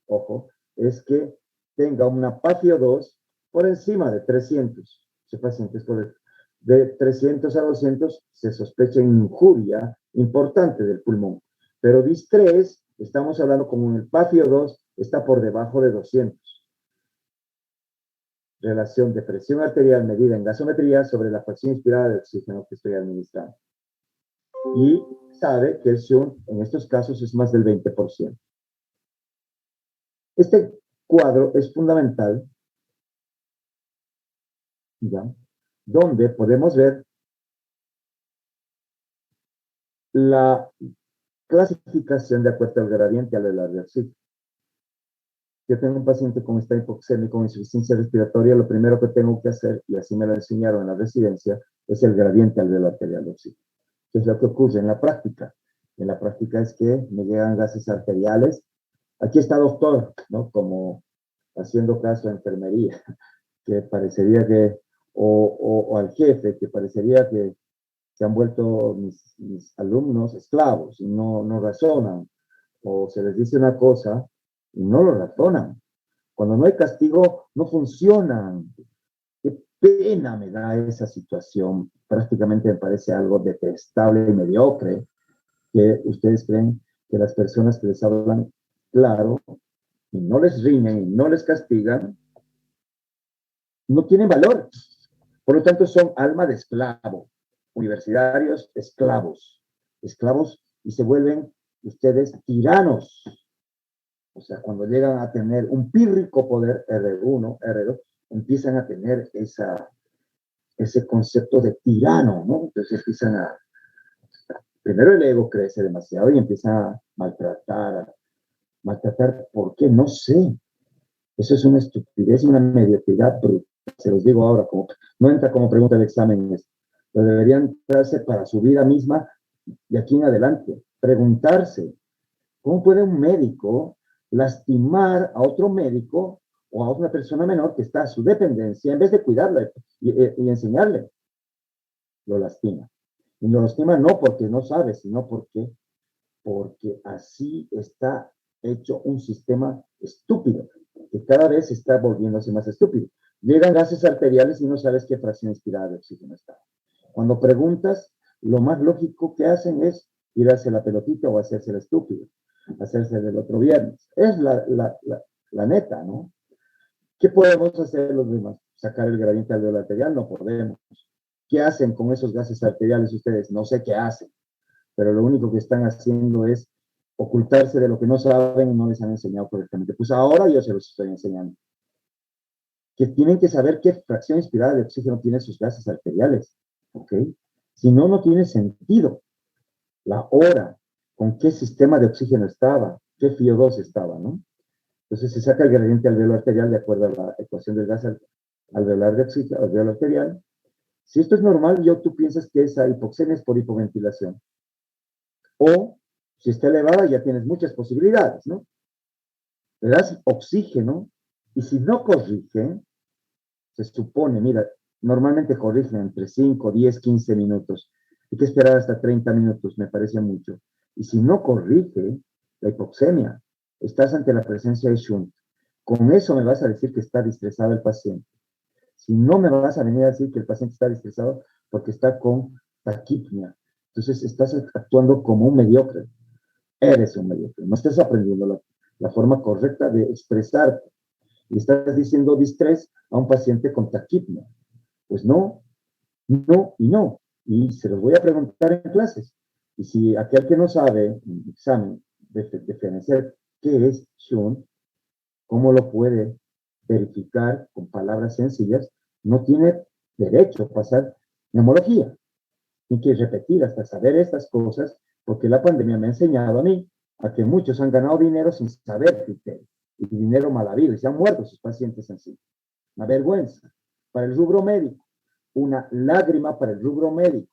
ojo, es que tenga una PaFiO2 por encima de 300. Ese paciente es correcto. De 300 a 200 se sospecha injuria importante del pulmón. Pero distrés, estamos hablando como el PaFiO2 está por debajo de 200. Relación de presión arterial medida en gasometría sobre la fracción inspirada de oxígeno que estoy administrando. Y sabe que el shunt en estos casos es más del 20%. Este cuadro es fundamental, ¿ya?, donde podemos ver la clasificación de acuerdo al gradiente alveolar de oxígeno. Yo tengo un paciente con esta hipoxemia con insuficiencia respiratoria, lo primero que tengo que hacer, y así me lo enseñaron en la residencia, es el gradiente alveolar arterial de oxígeno. ¿Qué es lo que ocurre en la práctica? En la práctica es que me llegan gases arteriales. Aquí está doctor, ¿no?, como haciendo caso a enfermería, que parecería que, o al jefe, que parecería que se han vuelto mis alumnos esclavos y no razonan, o se les dice una cosa y no lo razonan. Cuando no hay castigo, no funcionan. Qué pena me da esa situación. Prácticamente me parece algo detestable y mediocre que ustedes creen que las personas que les hablan claro y no les riñen y no les castigan, no tienen valor. Por lo tanto, son alma de esclavo. Universitarios, esclavos. Esclavos y se vuelven ustedes tiranos. O sea, cuando llegan a tener un pírrico poder, R1, R2, empiezan a tener ese concepto de tirano, ¿no? Entonces empiezan primero el ego crece demasiado y empiezan a maltratar. ¿Por qué? No sé. Eso es una estupidez y una mediocridad brutal. Se los digo ahora, no entra como pregunta de examen esto. Lo deberían hacerse para su vida misma de aquí en adelante. Preguntarse, ¿cómo puede un médico lastimar a otro médico o a una persona menor que está a su dependencia en vez de cuidarla y enseñarle? Lo lastima. Y lo lastima no porque no sabe, sino porque así está hecho un sistema estúpido, que cada vez se está volviéndose más estúpido. Llegan gases arteriales y no sabes qué fracción inspirada de oxígeno está. Cuando preguntas, lo más lógico que hacen es tirarse la pelotita o hacerse el estúpido, hacerse del otro viernes. Es la neta, ¿no? ¿Qué podemos hacer los demás? ¿Sacar el gradiente alveolar arterial? No podemos. ¿Qué hacen con esos gases arteriales ustedes? No sé qué hacen, pero lo único que están haciendo es ocultarse de lo que no saben y no les han enseñado correctamente. Pues ahora yo se los estoy enseñando. Que tienen que saber qué fracción inspirada de oxígeno tienen sus gases arteriales, ¿ok? Si no, no tiene sentido. La hora, con qué sistema de oxígeno estaba, qué FiO2 estaba, ¿no? Entonces se saca el gradiente alveolar arterial de acuerdo a la ecuación del gas alveolar de oxígeno, alveolar arterial. Si esto es normal, tú piensas que esa hipoxemia es por hipoventilación. O, si está elevada, ya tienes muchas posibilidades, ¿no? Le das oxígeno y si no corrige, se supone, mira, normalmente corrigen entre 5, 10, 15 minutos. Hay que esperar hasta 30 minutos, me parece mucho. Y si no corrige la hipoxemia, estás ante la presencia de shunt. Con eso me vas a decir que está distresado el paciente. Si no me vas a venir a decir que el paciente está distresado porque está con taquipnia. Entonces estás actuando como un mediocre. Eres un mediocre. No estás aprendiendo la forma correcta de expresarte. Y estás diciendo distrés a un paciente con taquipnia. Pues no, no y no. Y se los voy a preguntar en clases. Y si aquel que no sabe en examen diferenciar qué es shunt, cómo lo puede verificar con palabras sencillas, no tiene derecho a pasar neumología. Tiene que repetir hasta saber estas cosas, porque la pandemia me ha enseñado a mí a que muchos han ganado dinero sin saber criterio, y dinero mal habido, y se han muerto sus pacientes en sí. Una vergüenza para el rubro médico, una lágrima para el rubro médico.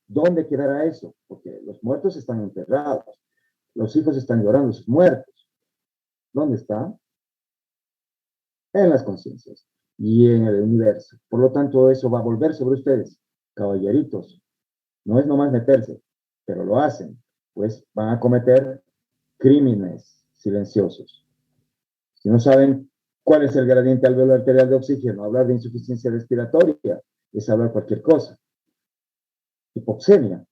¿Dónde quedará eso? Porque los muertos están enterrados, los hijos están llorando sus muertos. ¿Dónde está? En las conciencias y en el universo. Por lo tanto, eso va a volver sobre ustedes, caballeritos. No es nomás meterse, pero lo hacen, pues van a cometer crímenes silenciosos. Si no saben cuál es el gradiente alveolar arterial de oxígeno, hablar de insuficiencia respiratoria es hablar cualquier cosa. Hipoxemia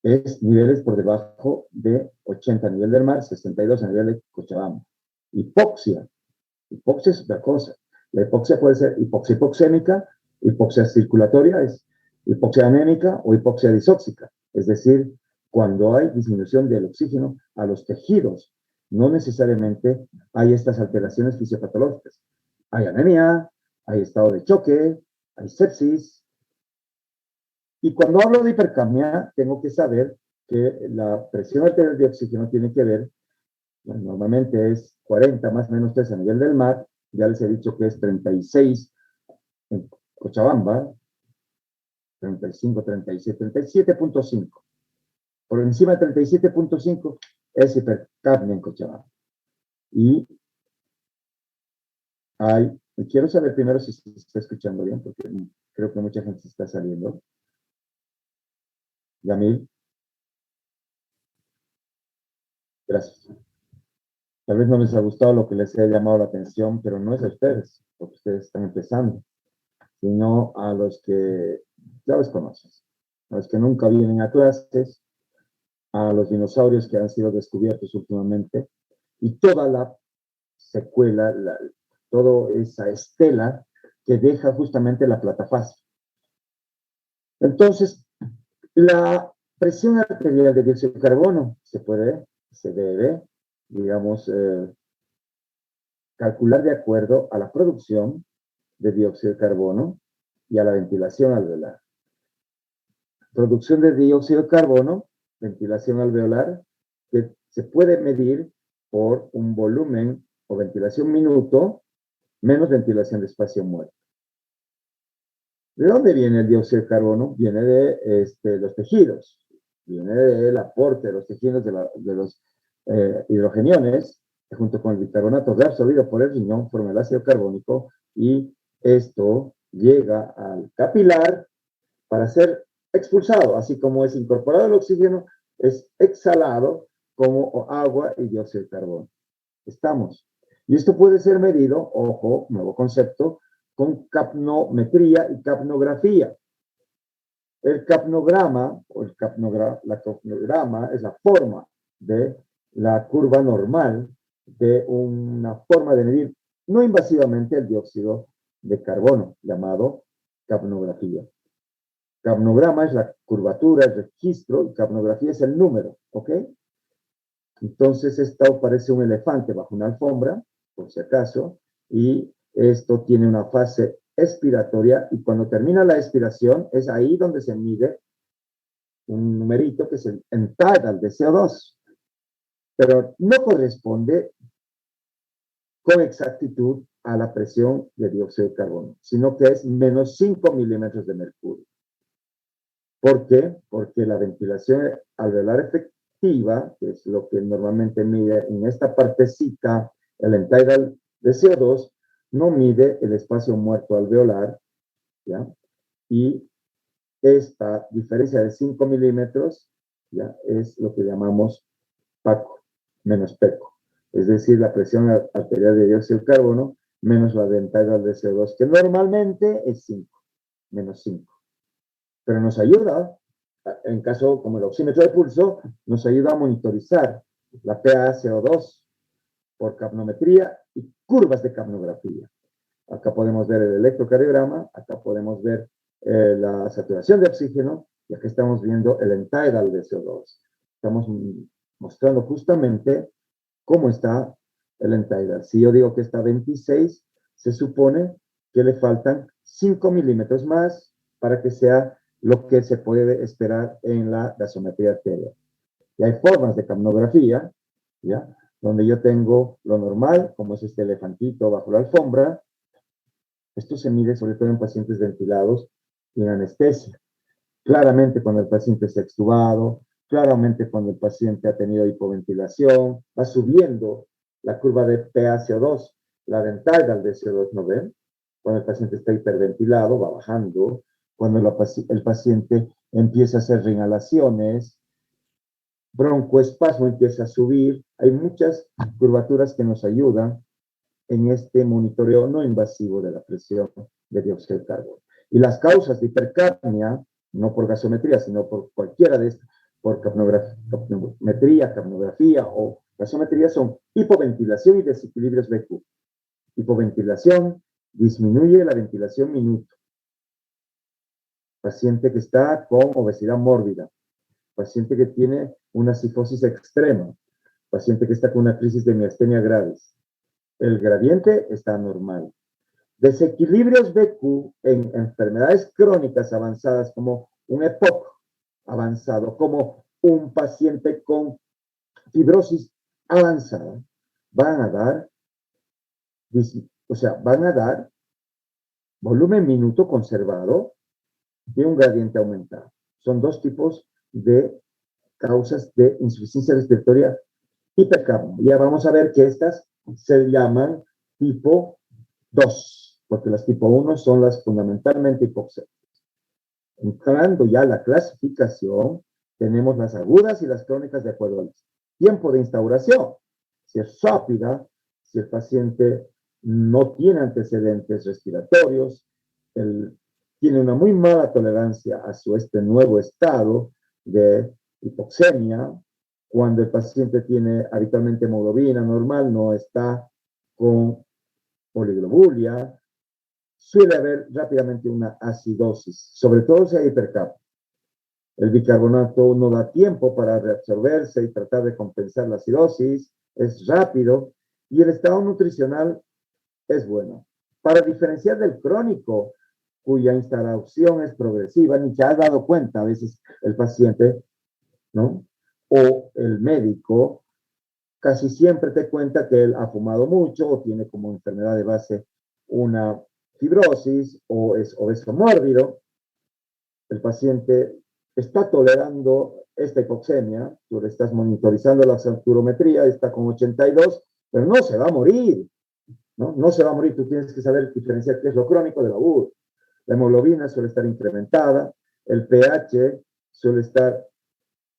es niveles por debajo de 80 a nivel del mar, 62 a nivel de Cochabamba. Hipoxia es otra cosa. La hipoxia puede ser hipoxia hipoxémica, hipoxia circulatoria, es hipoxia anémica o hipoxia disóxica. Es decir, cuando hay disminución del oxígeno a los tejidos, no necesariamente hay estas alteraciones fisiopatológicas. Hay anemia, hay estado de choque, hay sepsis. Y cuando hablo de hipercapnia, tengo que saber que la presión arterial de oxígeno tiene que ver, bueno, normalmente es 40 más o menos 3 a nivel del mar. Ya les he dicho que es 36 en Cochabamba, 35, 37, 37.5. Por encima de 37.5 es hipercapnia en Cochabamba. Y quiero saber primero si se está escuchando bien, porque creo que mucha gente se está saliendo. Yamil. Gracias. Tal vez no les ha gustado lo que les he llamado la atención, pero no es a ustedes, porque ustedes están empezando, sino a los que ya los conoces, a los que nunca vienen a clases, a los dinosaurios que han sido descubiertos últimamente, y toda la secuela, toda esa estela que deja justamente la platafase. Entonces, la presión arterial de dióxido de carbono se debe, digamos, calcular de acuerdo a la producción de dióxido de carbono y a la ventilación alveolar. Producción de dióxido de carbono, ventilación alveolar, que se puede medir por un volumen o ventilación minuto menos ventilación de espacio muerto. ¿De dónde viene el dióxido de carbono? Viene de los tejidos, viene del aporte de los tejidos de los hidrogeniones, que junto con el bicarbonato reabsorbido por el riñón forma el ácido carbónico, y esto llega al capilar para ser expulsado, así como es incorporado el oxígeno, es exhalado como agua y dióxido de carbono. Estamos. Y esto puede ser medido, ojo, nuevo concepto, con capnometría y capnografía. El capnograma, la capnograma es la forma de la curva normal de una forma de medir no invasivamente el dióxido de carbono, llamado capnografía. Capnograma es la curvatura, el registro, y capnografía es el número, ¿ok? Entonces, esto parece un elefante bajo una alfombra, por si acaso, y esto tiene una fase expiratoria, y cuando termina la expiración, es ahí donde se mide un numerito que es el end-tidal de CO2, pero no corresponde con exactitud a la presión de dióxido de carbono, sino que es menos 5 milímetros de mercurio. ¿Por qué? Porque la ventilación alveolar efectiva, que es lo que normalmente mide en esta partecita, el end-tidal de CO2, no mide el espacio muerto alveolar, ¿ya? Y esta diferencia de 5 milímetros, ¿ya? Es lo que llamamos PACO, menos PECO. Es decir, la presión arterial de dióxido de carbono menos la de end-tidal de CO2, que normalmente es 5, menos 5. Pero nos ayuda, en caso como el oxímetro de pulso, nos ayuda a monitorizar la PaCO2 por capnometría y curvas de capnografía. Acá podemos ver el electrocardiograma, acá podemos ver la saturación de oxígeno y aquí estamos viendo el end-tidal de CO2. Estamos mostrando justamente cómo está el end-tidal. Si yo digo que está 26, se supone que le faltan 5 milímetros más para que sea lo que se puede esperar en la gasometría arterial. Y hay formas de capnografía, ¿ya? Donde yo tengo lo normal, como es este elefantito bajo la alfombra. Esto se mide sobre todo en pacientes ventilados y en anestesia. Claramente cuando el paciente está extubado, claramente cuando el paciente ha tenido hipoventilación, va subiendo la curva de PaCO2, la end-tidal de CO2, ¿no ven? Cuando el paciente está hiperventilado, va bajando. Cuando el paciente empieza a hacer reinhalaciones, broncoespasmo empieza a subir. Hay muchas curvaturas que nos ayudan en este monitoreo no invasivo de la presión de dióxido de carbono. Y las causas de hipercapnia, no por gasometría, sino por cualquiera de estas, por capnometría, capnografía o gasometría, son hipoventilación y desequilibrios BQ. Hipoventilación disminuye la ventilación minuto. Paciente que está con obesidad mórbida, paciente que tiene una cifosis extrema, paciente que está con una crisis de miastenia gravis. El gradiente está normal. Desequilibrios BQ en enfermedades crónicas avanzadas como un EPOC avanzado, como un paciente con fibrosis avanzada, van a dar volumen minuto conservado y un gradiente aumentado. Son dos tipos de causas de insuficiencia respiratoria hipercapnia. Ya vamos a ver que estas se llaman tipo 2, porque las tipo 1 son las fundamentalmente hipoxémicas. Entrando ya a la clasificación, tenemos las agudas y las crónicas de acuerdo al tiempo de instauración. Si es rápida, si el paciente no tiene antecedentes respiratorios, tiene una muy mala tolerancia a este nuevo estado de hipoxemia. Cuando el paciente tiene habitualmente hemoglobina normal, no está con poliglobulia, suele haber rápidamente una acidosis, sobre todo si hay hipercapnia. El bicarbonato no da tiempo para reabsorberse y tratar de compensar la acidosis, es rápido y el estado nutricional es bueno. Para diferenciar del crónico, cuya instalación es progresiva, ni se ha dado cuenta a veces el paciente, ¿no? O el médico, casi siempre te cuenta que él ha fumado mucho o tiene como enfermedad de base una fibrosis o es obeso mórbido. El paciente está tolerando esta hipoxemia, tú le estás monitorizando la saturometría, está con 82, pero no se va a morir, ¿no? No se va a morir, tú tienes que saber diferenciar qué es lo crónico de lo agudo. La hemoglobina suele estar incrementada, el pH suele estar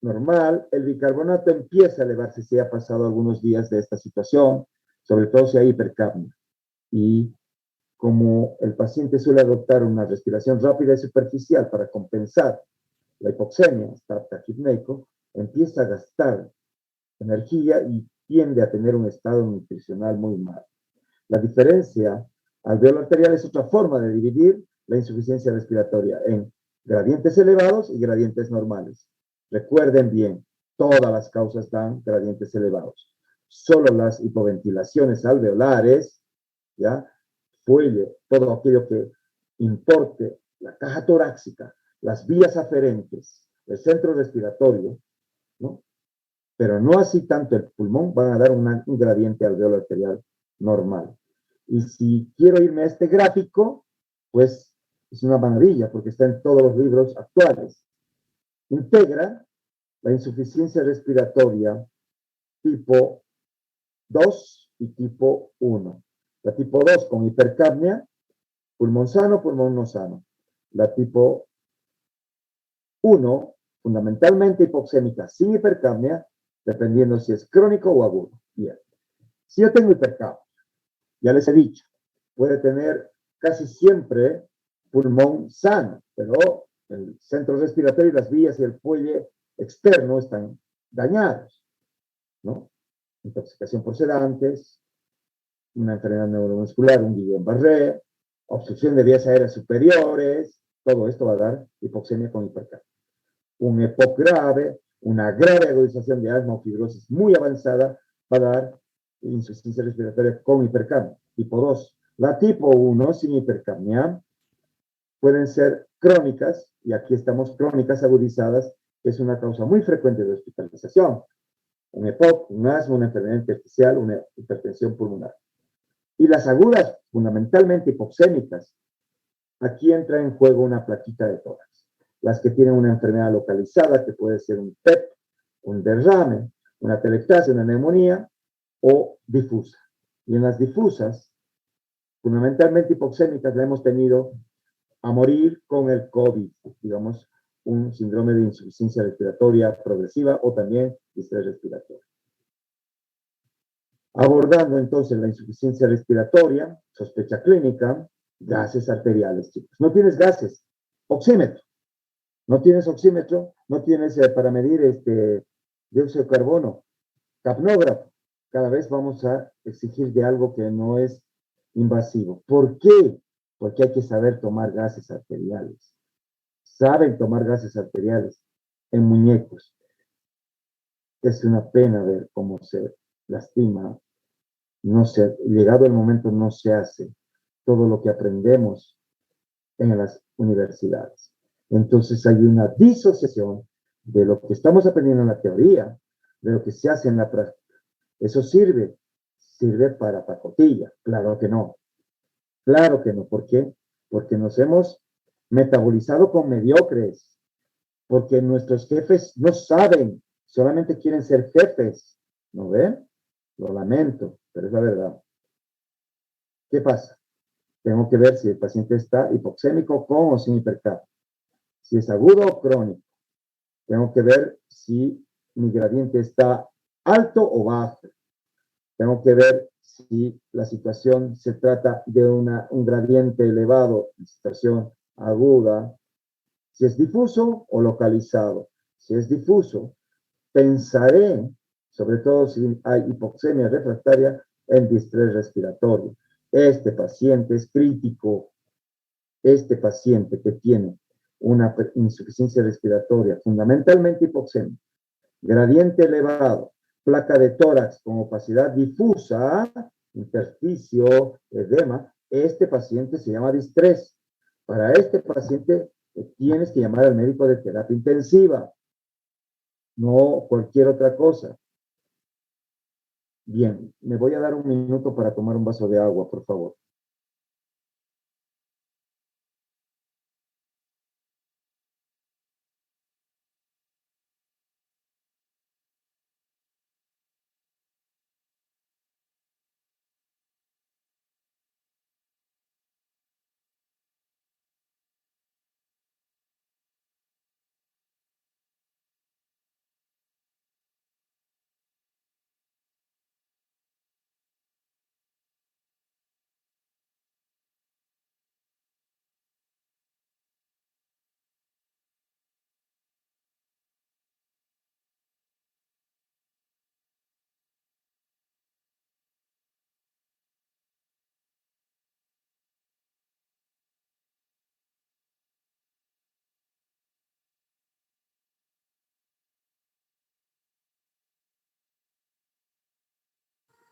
normal, el bicarbonato empieza a elevarse si ha pasado algunos días de esta situación, sobre todo si hay hipercapnia. Y como el paciente suele adoptar una respiración rápida y superficial para compensar la hipoxemia, está taquipneico, empieza a gastar energía y tiende a tener un estado nutricional muy mal. La diferencia alveolar arterial es otra forma de dividir la insuficiencia respiratoria en gradientes elevados y gradientes normales. Recuerden bien, todas las causas dan gradientes elevados. Solo las hipoventilaciones alveolares, ¿ya? Todo aquello que importe la caja torácica, las vías aferentes, el centro respiratorio, ¿no? Pero no así tanto el pulmón, van a dar un gradiente alveolo arterial normal. Y si quiero irme a este gráfico, pues es una maravilla, porque está en todos los libros actuales. Integra la insuficiencia respiratoria tipo 2 y tipo 1. La tipo 2 con hipercapnia, pulmón sano, pulmón no sano. La tipo 1, fundamentalmente hipoxémica sin hipercapnia, dependiendo si es crónico o agudo. Bien. Si yo tengo hipercapnia, ya les he dicho, puede tener casi siempre pulmón sano, pero el centro respiratorio y las vías y el cuello externo están dañados, ¿no? Intoxicación por sedantes, una enfermedad neuromuscular, un Guillain-Barré, obstrucción de vías aéreas superiores, todo esto va a dar hipoxemia con hipercapnia. Un EPOC grave, una grave agudización de asma o fibrosis muy avanzada va a dar insuficiencia respiratoria con hipercapnia. Tipo 2. La tipo 1 sin hipercapnia pueden ser crónicas, y aquí estamos crónicas agudizadas, que es una causa muy frecuente de hospitalización. Un EPOC, un asma, una enfermedad intersticial, una hipertensión pulmonar. Y las agudas, fundamentalmente hipoxémicas, aquí entra en juego una plaquita de tórax. Las que tienen una enfermedad localizada, que puede ser un PEP, un derrame, una atelectasia, una neumonía, o difusa. Y en las difusas, fundamentalmente hipoxémicas, la hemos tenido a morir con el COVID, digamos, un síndrome de insuficiencia respiratoria progresiva o también distrés respiratorio. Abordando entonces la insuficiencia respiratoria, sospecha clínica, gases arteriales, chicos. No tienes gases, oxímetro. No tienes oxímetro, no tienes para medir dióxido de carbono, capnógrafo. Cada vez vamos a exigir de algo que no es invasivo. ¿Por qué? Porque hay que saber tomar gases arteriales. Saben tomar gases arteriales en muñecos. Es una pena ver cómo se lastima. No se, llegado el momento no se hace todo lo que aprendemos en las universidades. Entonces hay una disociación de lo que estamos aprendiendo en la teoría, de lo que se hace en la práctica. ¿Eso sirve? Sirve para pacotilla. Claro que no. Claro que no. ¿Por qué? Porque nos hemos metabolizado con mediocres, porque nuestros jefes no saben, solamente quieren ser jefes. ¿No ven? Lo lamento, pero es la verdad. ¿Qué pasa? Tengo que ver si el paciente está hipoxémico con o sin hipercapnia. Si es agudo o crónico. Tengo que ver si mi gradiente está alto o bajo. Tengo que ver si la situación se trata de un gradiente elevado, situación aguda, si es difuso o localizado. Si es difuso, pensaré, sobre todo si hay hipoxemia refractaria, en distrés respiratorio. Este paciente es crítico. Este paciente que tiene una insuficiencia respiratoria, fundamentalmente hipoxemia, gradiente elevado, placa de tórax con opacidad difusa, intersticio, edema, este paciente se llama distrés. Para este paciente tienes que llamar al médico de terapia intensiva, no cualquier otra cosa. Bien, me voy a dar un minuto para tomar un vaso de agua, por favor.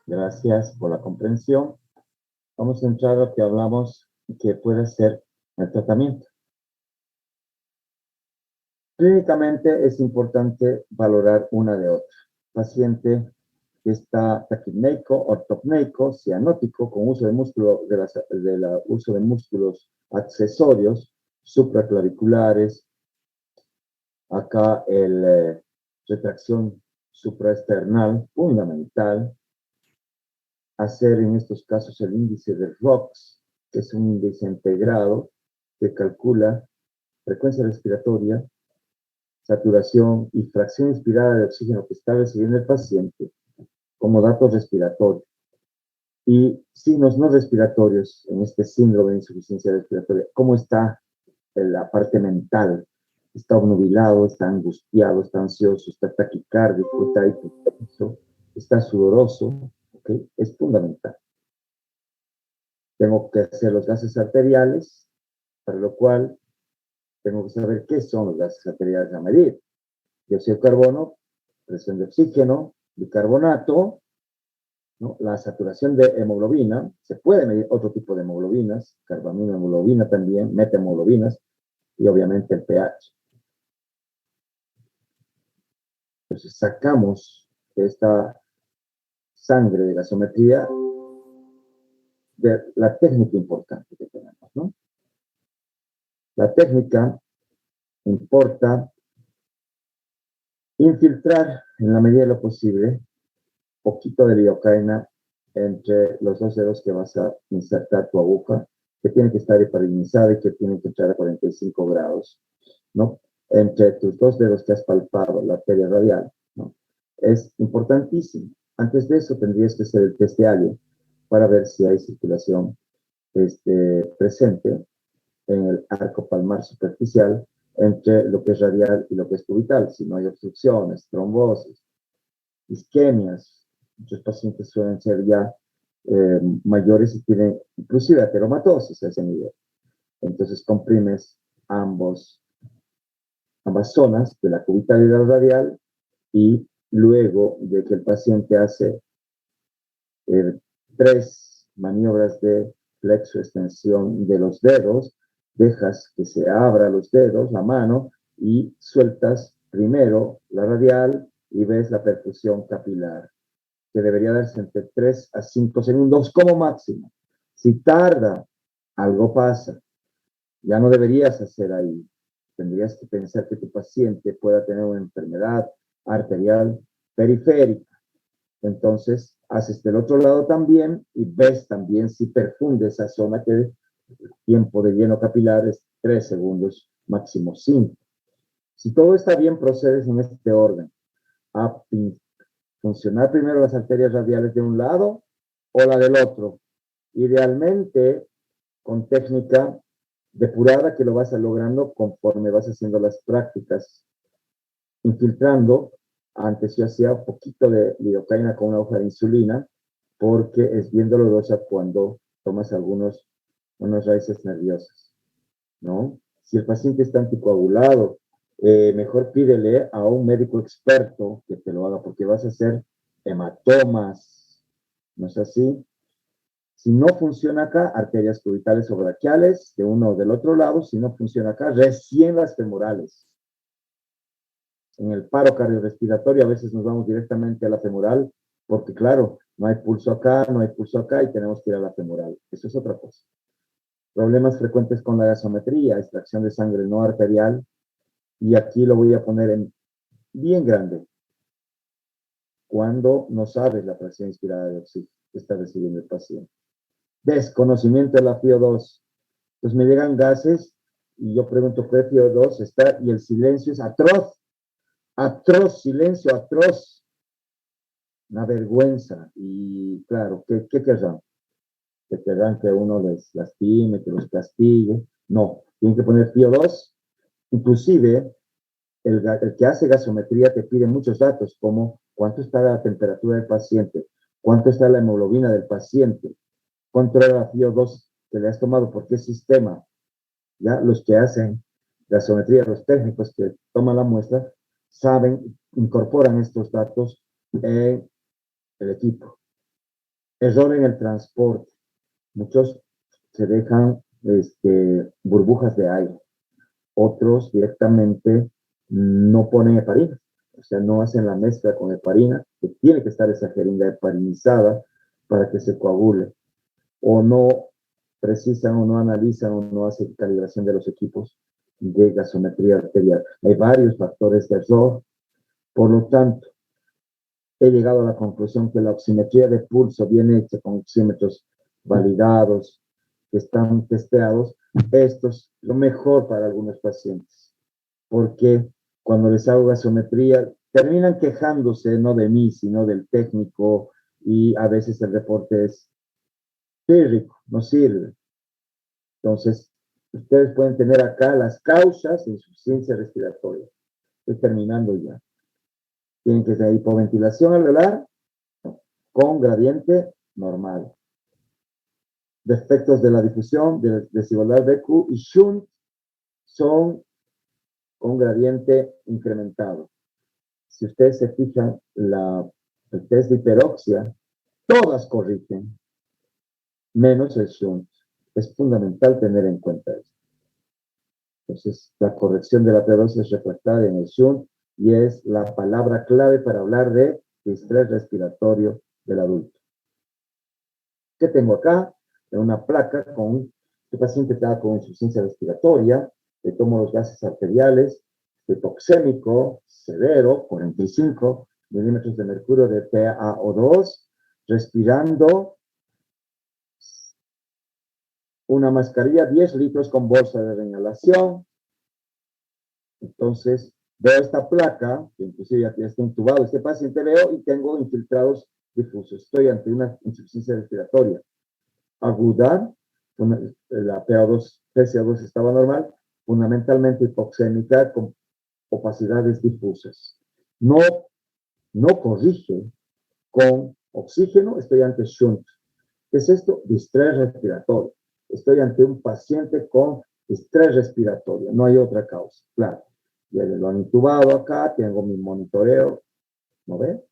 Gracias por la comprensión. Vamos a entrar a lo que hablamos que puede ser el tratamiento. Clínicamente es importante valorar una de otra. Paciente que está taquipneico, ortopneico, cianótico, con uso de músculo uso de músculos accesorios, supraclaviculares, acá retracción supraesternal, fundamental, hacer en estos casos el índice de ROX, que es un índice integrado que calcula frecuencia respiratoria, saturación y fracción inspirada de oxígeno que está recibiendo el paciente como datos respiratorios. Y signos no respiratorios en este síndrome de insuficiencia respiratoria. ¿Cómo está la parte mental? Está obnubilado, está angustiado, está ansioso, está taquicárdico, está hipotenso, está sudoroso. ¿Okay? Es fundamental. Tengo que hacer los gases arteriales, para lo cual tengo que saber qué son los gases arteriales a medir. Dióxido de carbono, presión de oxígeno, bicarbonato, ¿no? La saturación de hemoglobina, se puede medir otro tipo de hemoglobinas, carbaminohemoglobina también, metahemoglobinas, y obviamente el pH. Entonces sacamos esta sangre de gasometría de la técnica importante que tenemos, ¿no? La técnica importa infiltrar en la medida de lo posible poquito de lidocaína entre los dos dedos que vas a insertar tu aguja, que tiene que estar hiperionizada y que tiene que entrar a 45 grados, ¿no? Entre tus dos dedos que has palpado, la arteria radial, ¿no? Es importantísimo. Antes de eso tendrías que hacer el test de Allen para ver si hay circulación presente en el arco palmar superficial entre lo que es radial y lo que es cubital, si no hay obstrucciones, trombosis, isquemias. Muchos pacientes suelen ser ya mayores y tienen inclusive ateromatosis a ese nivel. Entonces comprimes ambas zonas de la cubital y la radial, y luego de que el paciente hace 3 maniobras de flexo-extensión de los dedos, dejas que se abra los dedos, la mano, y sueltas primero la radial y ves la perfusión capilar, que debería darse entre 3 a 5 segundos como máximo. Si tarda, algo pasa. Ya no deberías hacer ahí. Tendrías que pensar que tu paciente pueda tener una enfermedad arterial periférica. Entonces, haces del otro lado también y ves también si perfunde esa zona, que el tiempo de lleno capilar es 3 segundos, máximo 5. Si todo está bien, procedes en este orden. A funcionar primero las arterias radiales de un lado o la del otro. Idealmente, con técnica depurada, que lo vas a logrando conforme vas haciendo las prácticas, infiltrando. Antes yo hacía un poquito de lidocaína con una hoja de insulina, porque es bien dolorosa cuando tomas unas raíces nerviosas, ¿no? Si el paciente está anticoagulado, mejor pídele a un médico experto que te lo haga, porque vas a hacer hematomas, ¿no es así? Si no funciona acá, arterias cubitales o braquiales, de uno o del otro lado. Si no funciona acá, recién las femorales. En el paro cardiorrespiratorio a veces nos vamos directamente a la femoral, porque claro, no hay pulso acá, no hay pulso acá, y tenemos que ir a la femoral. Eso es otra cosa. Problemas frecuentes con la gasometría, extracción de sangre no arterial, y aquí lo voy a poner en bien grande. Cuando no sabes la presión inspirada de oxígeno que está recibiendo el paciente. Desconocimiento de la FiO2. Entonces me llegan gases y yo pregunto qué FiO2 está, y el silencio es atroz. Atroz, silencio atroz. Una vergüenza. Y claro, ¿qué querrán? Que querrán que uno les lastime, que los castigue. No, tienen que poner FiO2. Inclusive, el que hace gasometría te pide muchos datos, como cuánto está la temperatura del paciente, cuánto está la hemoglobina del paciente, cuánto era la FiO2 que le has tomado, por qué sistema. Ya los que hacen gasometría, los técnicos que toman la muestra, saben, incorporan estos datos en el equipo. Error en el transporte. Muchos se dejan burbujas de aire. Otros directamente no ponen heparina, o sea, no hacen la mezcla con heparina, que tiene que estar esa jeringa heparinizada para que se coagule, o no precisan o no analizan o no hacen calibración de los equipos de gasometría arterial. Hay varios factores de error, por lo tanto, he llegado a la conclusión que la oximetría de pulso bien hecha con oxímetros validados, que están testeados, esto es lo mejor para algunos pacientes, porque cuando les hago gasometría, terminan quejándose no de mí, sino del técnico, y a veces el reporte es pírrico, no sirve. Entonces, ustedes pueden tener acá las causas de insuficiencia respiratoria. Estoy terminando ya. Tienen que tener hipoventilación alveolar con gradiente normal. Defectos de la difusión, de desigualdad BQ y shunt son con gradiente incrementado. Si ustedes se fijan, el test de hiperoxia, todas corrigen, menos el shunt. Es fundamental tener en cuenta esto. Entonces, la corrección de la P2 es refractaria en el shunt y es la palabra clave para hablar de distrés respiratorio del adulto. ¿Qué tengo acá? Tengo una placa con este paciente está con insuficiencia respiratoria, le tomo los gases arteriales, hipoxémico, severo, 45 milímetros de mercurio de PaO2, respirando una mascarilla, 10 litros con bolsa de reinhalación. Entonces, veo esta placa, que inclusive ya está intubado este paciente, veo y tengo infiltrados difusos. Estoy ante una insuficiencia respiratoria aguda, la PCO2 estaba normal, fundamentalmente hipoxémica con opacidades difusas. No corrige con oxígeno, estoy ante shunt. ¿Qué es esto? Distrés respiratorio. Estoy ante un paciente con distrés respiratorio, no hay otra causa, claro. Ya lo han intubado acá, tengo mi monitoreo, ¿no ven?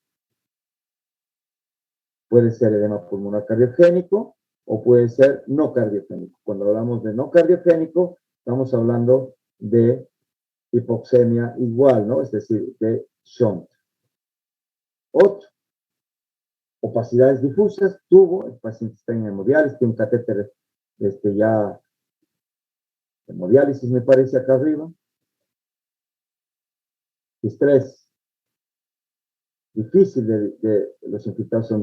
Puede ser edema pulmonar cardiogénico o puede ser no cardiogénico. Cuando hablamos de no cardiogénico, estamos hablando de hipoxemia igual, ¿no? Es decir, de shunt. Otro, opacidades difusas, tubo, el paciente está en hemodiálisis, tiene un catéter ya hemodiálisis, me parece, acá arriba. Estrés difícil de los infiltrados son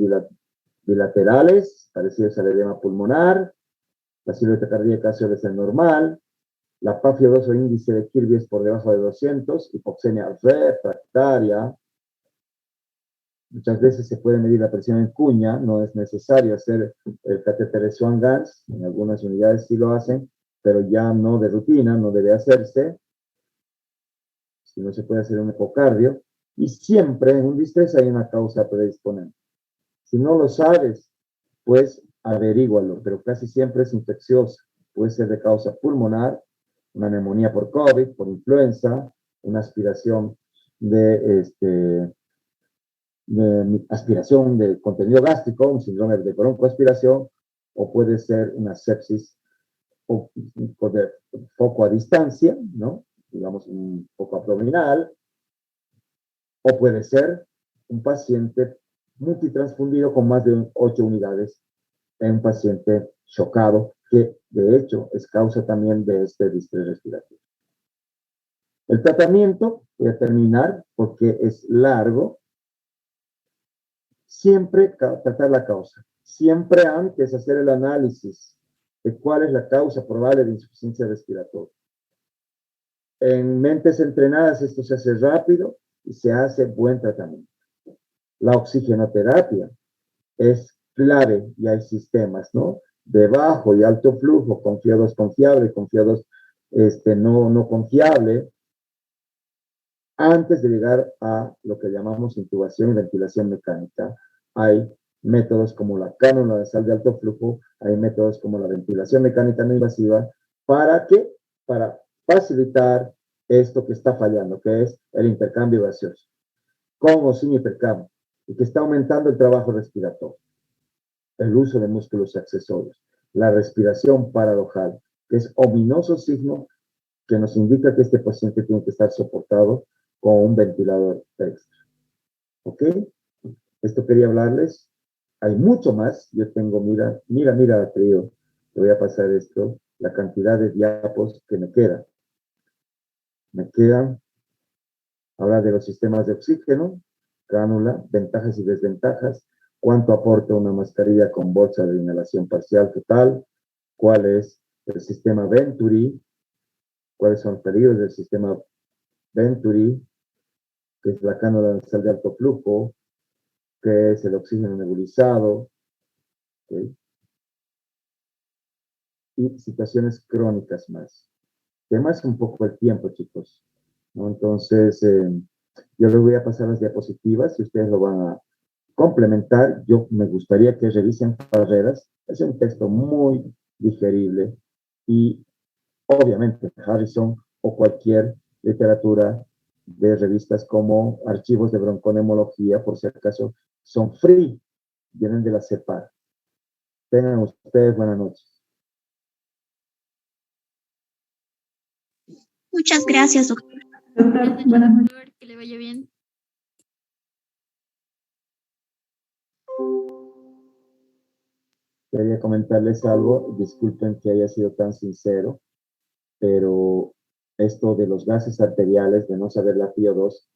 bilaterales, parecidos al edema pulmonar, la silueta cardíaca suele ser normal, la PaFio2 o índice de Kirby es por debajo de 200, hipoxemia refractaria. Muchas veces se puede medir la presión en cuña, no es necesario hacer el catéter de Swan-Ganz, en algunas unidades sí lo hacen, pero ya no de rutina, no debe hacerse. Si no se puede hacer un ecocardio, y siempre en un distrés hay una causa predisponente. Si no lo sabes, pues averígualo, pero casi siempre es infecciosa. Puede ser de causa pulmonar, una neumonía por COVID, por influenza, una aspiración de aspiración de contenido gástrico, un síndrome de broncoaspiración, o puede ser una sepsis o de foco a distancia, ¿no? Digamos un foco abdominal, o puede ser un paciente multitransfundido con más de 8 unidades en un paciente chocado, que de hecho es causa también de este distrés respiratorio. El tratamiento, voy a terminar porque es largo, siempre tratar la causa. Siempre antes hacer el análisis de cuál es la causa probable de insuficiencia respiratoria. En mentes entrenadas esto se hace rápido y se hace buen tratamiento. La oxigenoterapia es clave y hay sistemas, ¿no? De bajo y alto flujo, confiados confiable, confiados no confiable, antes de llegar a lo que llamamos intubación y ventilación mecánica. Hay métodos como la cánula de sal de alto flujo, hay métodos como la ventilación mecánica no invasiva, ¿para qué? Para facilitar esto que está fallando, que es el intercambio gaseoso, con o sin hipercambio, y que está aumentando el trabajo respiratorio, el uso de músculos accesorios, la respiración paradojal, que es ominoso signo que nos indica que este paciente tiene que estar soportado con un ventilador extra. ¿Ok? Esto quería hablarles. Hay mucho más. Yo tengo, mira, querido, te voy a pasar esto, la cantidad de diapos que me quedan. Me quedan hablar de los sistemas de oxígeno, cánula, ventajas y desventajas, cuánto aporta una mascarilla con bolsa de inhalación parcial total, cuál es el sistema Venturi, cuáles son los peligros del sistema Venturi, que es la cánula nasal de alto flujo, que es el oxígeno nebulizado, ¿okay? Y situaciones crónicas más. Temas un poco el tiempo, chicos, ¿no? Entonces, yo les voy a pasar las diapositivas y ustedes lo van a complementar. Yo me gustaría que revisen Barreras. Es un texto muy digerible y obviamente Harrison o cualquier literatura de revistas como Archivos de Bronconemología, por si acaso, son free, vienen de la CEPAR. Tengan ustedes buenas noches. Muchas gracias, doctor. Buenas noches. Que le vaya bien. Quería comentarles algo, disculpen que haya sido tan sincero, pero esto de los gases arteriales, de no saber la PO2,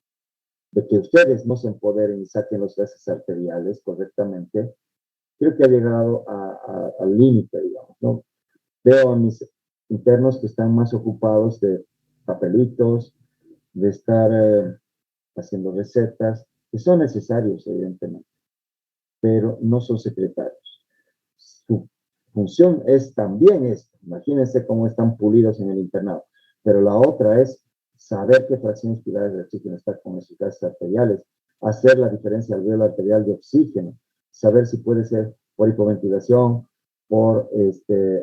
de que ustedes no se empoderen y saquen los gases arteriales correctamente, creo que ha llegado al límite, digamos, ¿no? Veo a mis internos que están más ocupados de papelitos, de estar haciendo recetas, que son necesarios, evidentemente, pero no son secretarios. Su función es también esto. Imagínense cómo están pulidos en el internado. Pero la otra es saber qué fracciones pilares de oxígeno está con esos gases arteriales, hacer la diferencia alveolar arterial de oxígeno, saber si puede ser por hipoventilación, por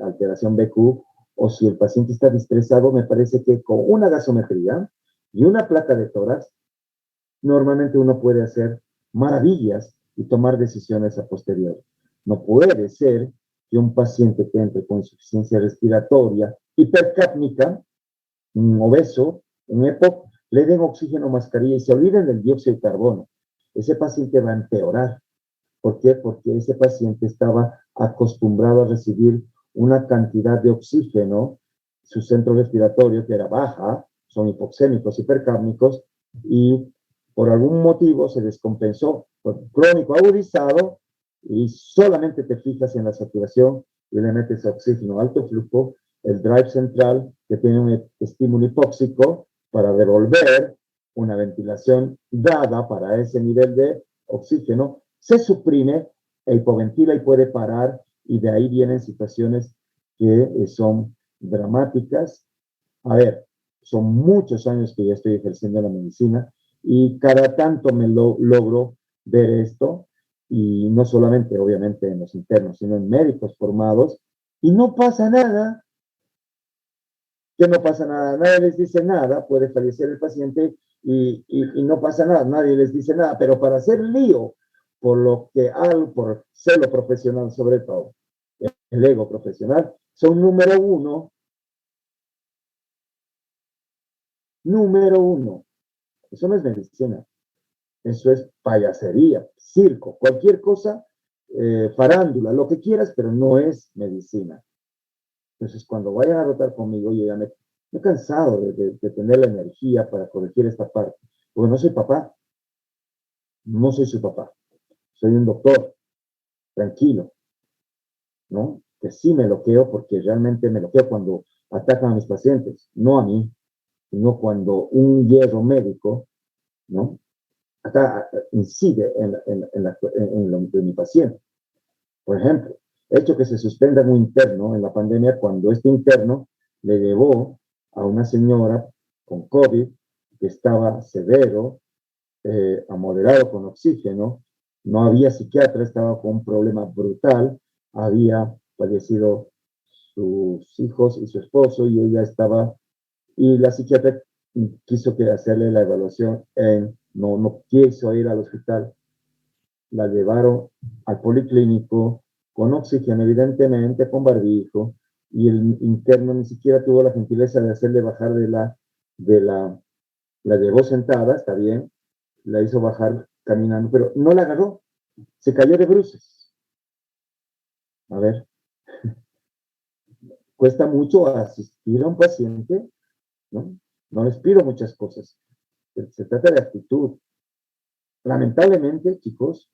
alteración BQ, o si el paciente está distresado. Me parece que con una gasometría y una placa de tórax, normalmente uno puede hacer maravillas y tomar decisiones a posteriori. No puede ser que un paciente que entre con insuficiencia respiratoria hipercápnica, un obeso, un EPOC, le den oxígeno, mascarilla y se olviden del dióxido de carbono. Ese paciente va a empeorar. ¿Por qué? Porque ese paciente estaba acostumbrado a recibir una cantidad de oxígeno, su centro respiratorio, que era baja, son hipoxémicos, hipercápnicos, y por algún motivo se descompensó, crónico agudizado, y solamente te fijas en la saturación y le metes oxígeno alto flujo, el drive central, que tiene un estímulo hipóxico para devolver una ventilación dada para ese nivel de oxígeno, se suprime e hipoventila y puede parar, y de ahí vienen situaciones que son dramáticas. A ver, son muchos años que ya estoy ejerciendo la medicina y cada tanto me logro ver esto, y no solamente obviamente en los internos, sino en médicos formados, y no pasa nada. Que no pasa nada, nadie les dice nada, puede fallecer el paciente y no pasa nada, nadie les dice nada, pero para hacer lío por lo que por celo profesional sobre todo, el ego profesional, son número uno. Eso no es medicina, eso es payasería, circo, cualquier cosa, farándula, lo que quieras, pero no es medicina. Entonces, cuando vayan a rotar conmigo, yo ya me he cansado de tener la energía para corregir esta parte, porque no soy papá, no soy su papá, soy un doctor, tranquilo, ¿no? Que sí me loqueo, porque realmente me loqueo cuando atacan a mis pacientes, no a mí, sino cuando un hierro médico, ¿no? Acá incide en lo de mi paciente. Por ejemplo, he hecho que se suspenda un interno en la pandemia cuando este interno le llevó a una señora con COVID que estaba severo, a moderado con oxígeno, no había psiquiatra, estaba con un problema brutal, había fallecido sus hijos y su esposo, y ella estaba, y la psiquiatra quiso hacerle la evaluación, no quiso ir al hospital, la llevaron al policlínico con oxígeno, evidentemente, con barbijo, y el interno ni siquiera tuvo la gentileza de hacerle bajar la llevó sentada, está bien, la hizo bajar caminando, pero no la agarró, se cayó de bruces. A ver, cuesta mucho asistir a un paciente, ¿no? No les pido muchas cosas, se trata de actitud. Lamentablemente, chicos,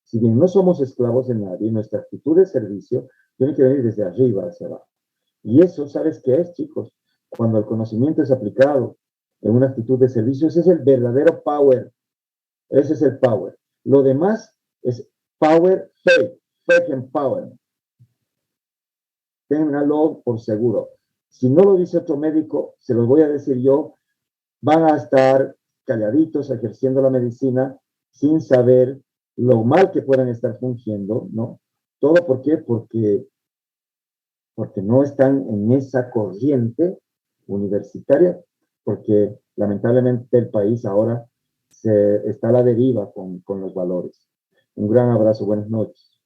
si bien no somos esclavos de nadie, nuestra actitud de servicio tiene que venir desde arriba hacia abajo. Y eso, ¿sabes qué es, chicos? Cuando el conocimiento es aplicado en una actitud de servicio, ese es el verdadero power. Ese es el power. Lo demás es power fake, fake empowerment. Ténganlo por seguro. Si no lo dice otro médico, se los voy a decir yo, van a estar calladitos ejerciendo la medicina sin saber lo mal que puedan estar fungiendo, ¿no? ¿Todo por qué? Porque no están en esa corriente universitaria, porque lamentablemente el país ahora está a la deriva con los valores. Un gran abrazo, buenas noches.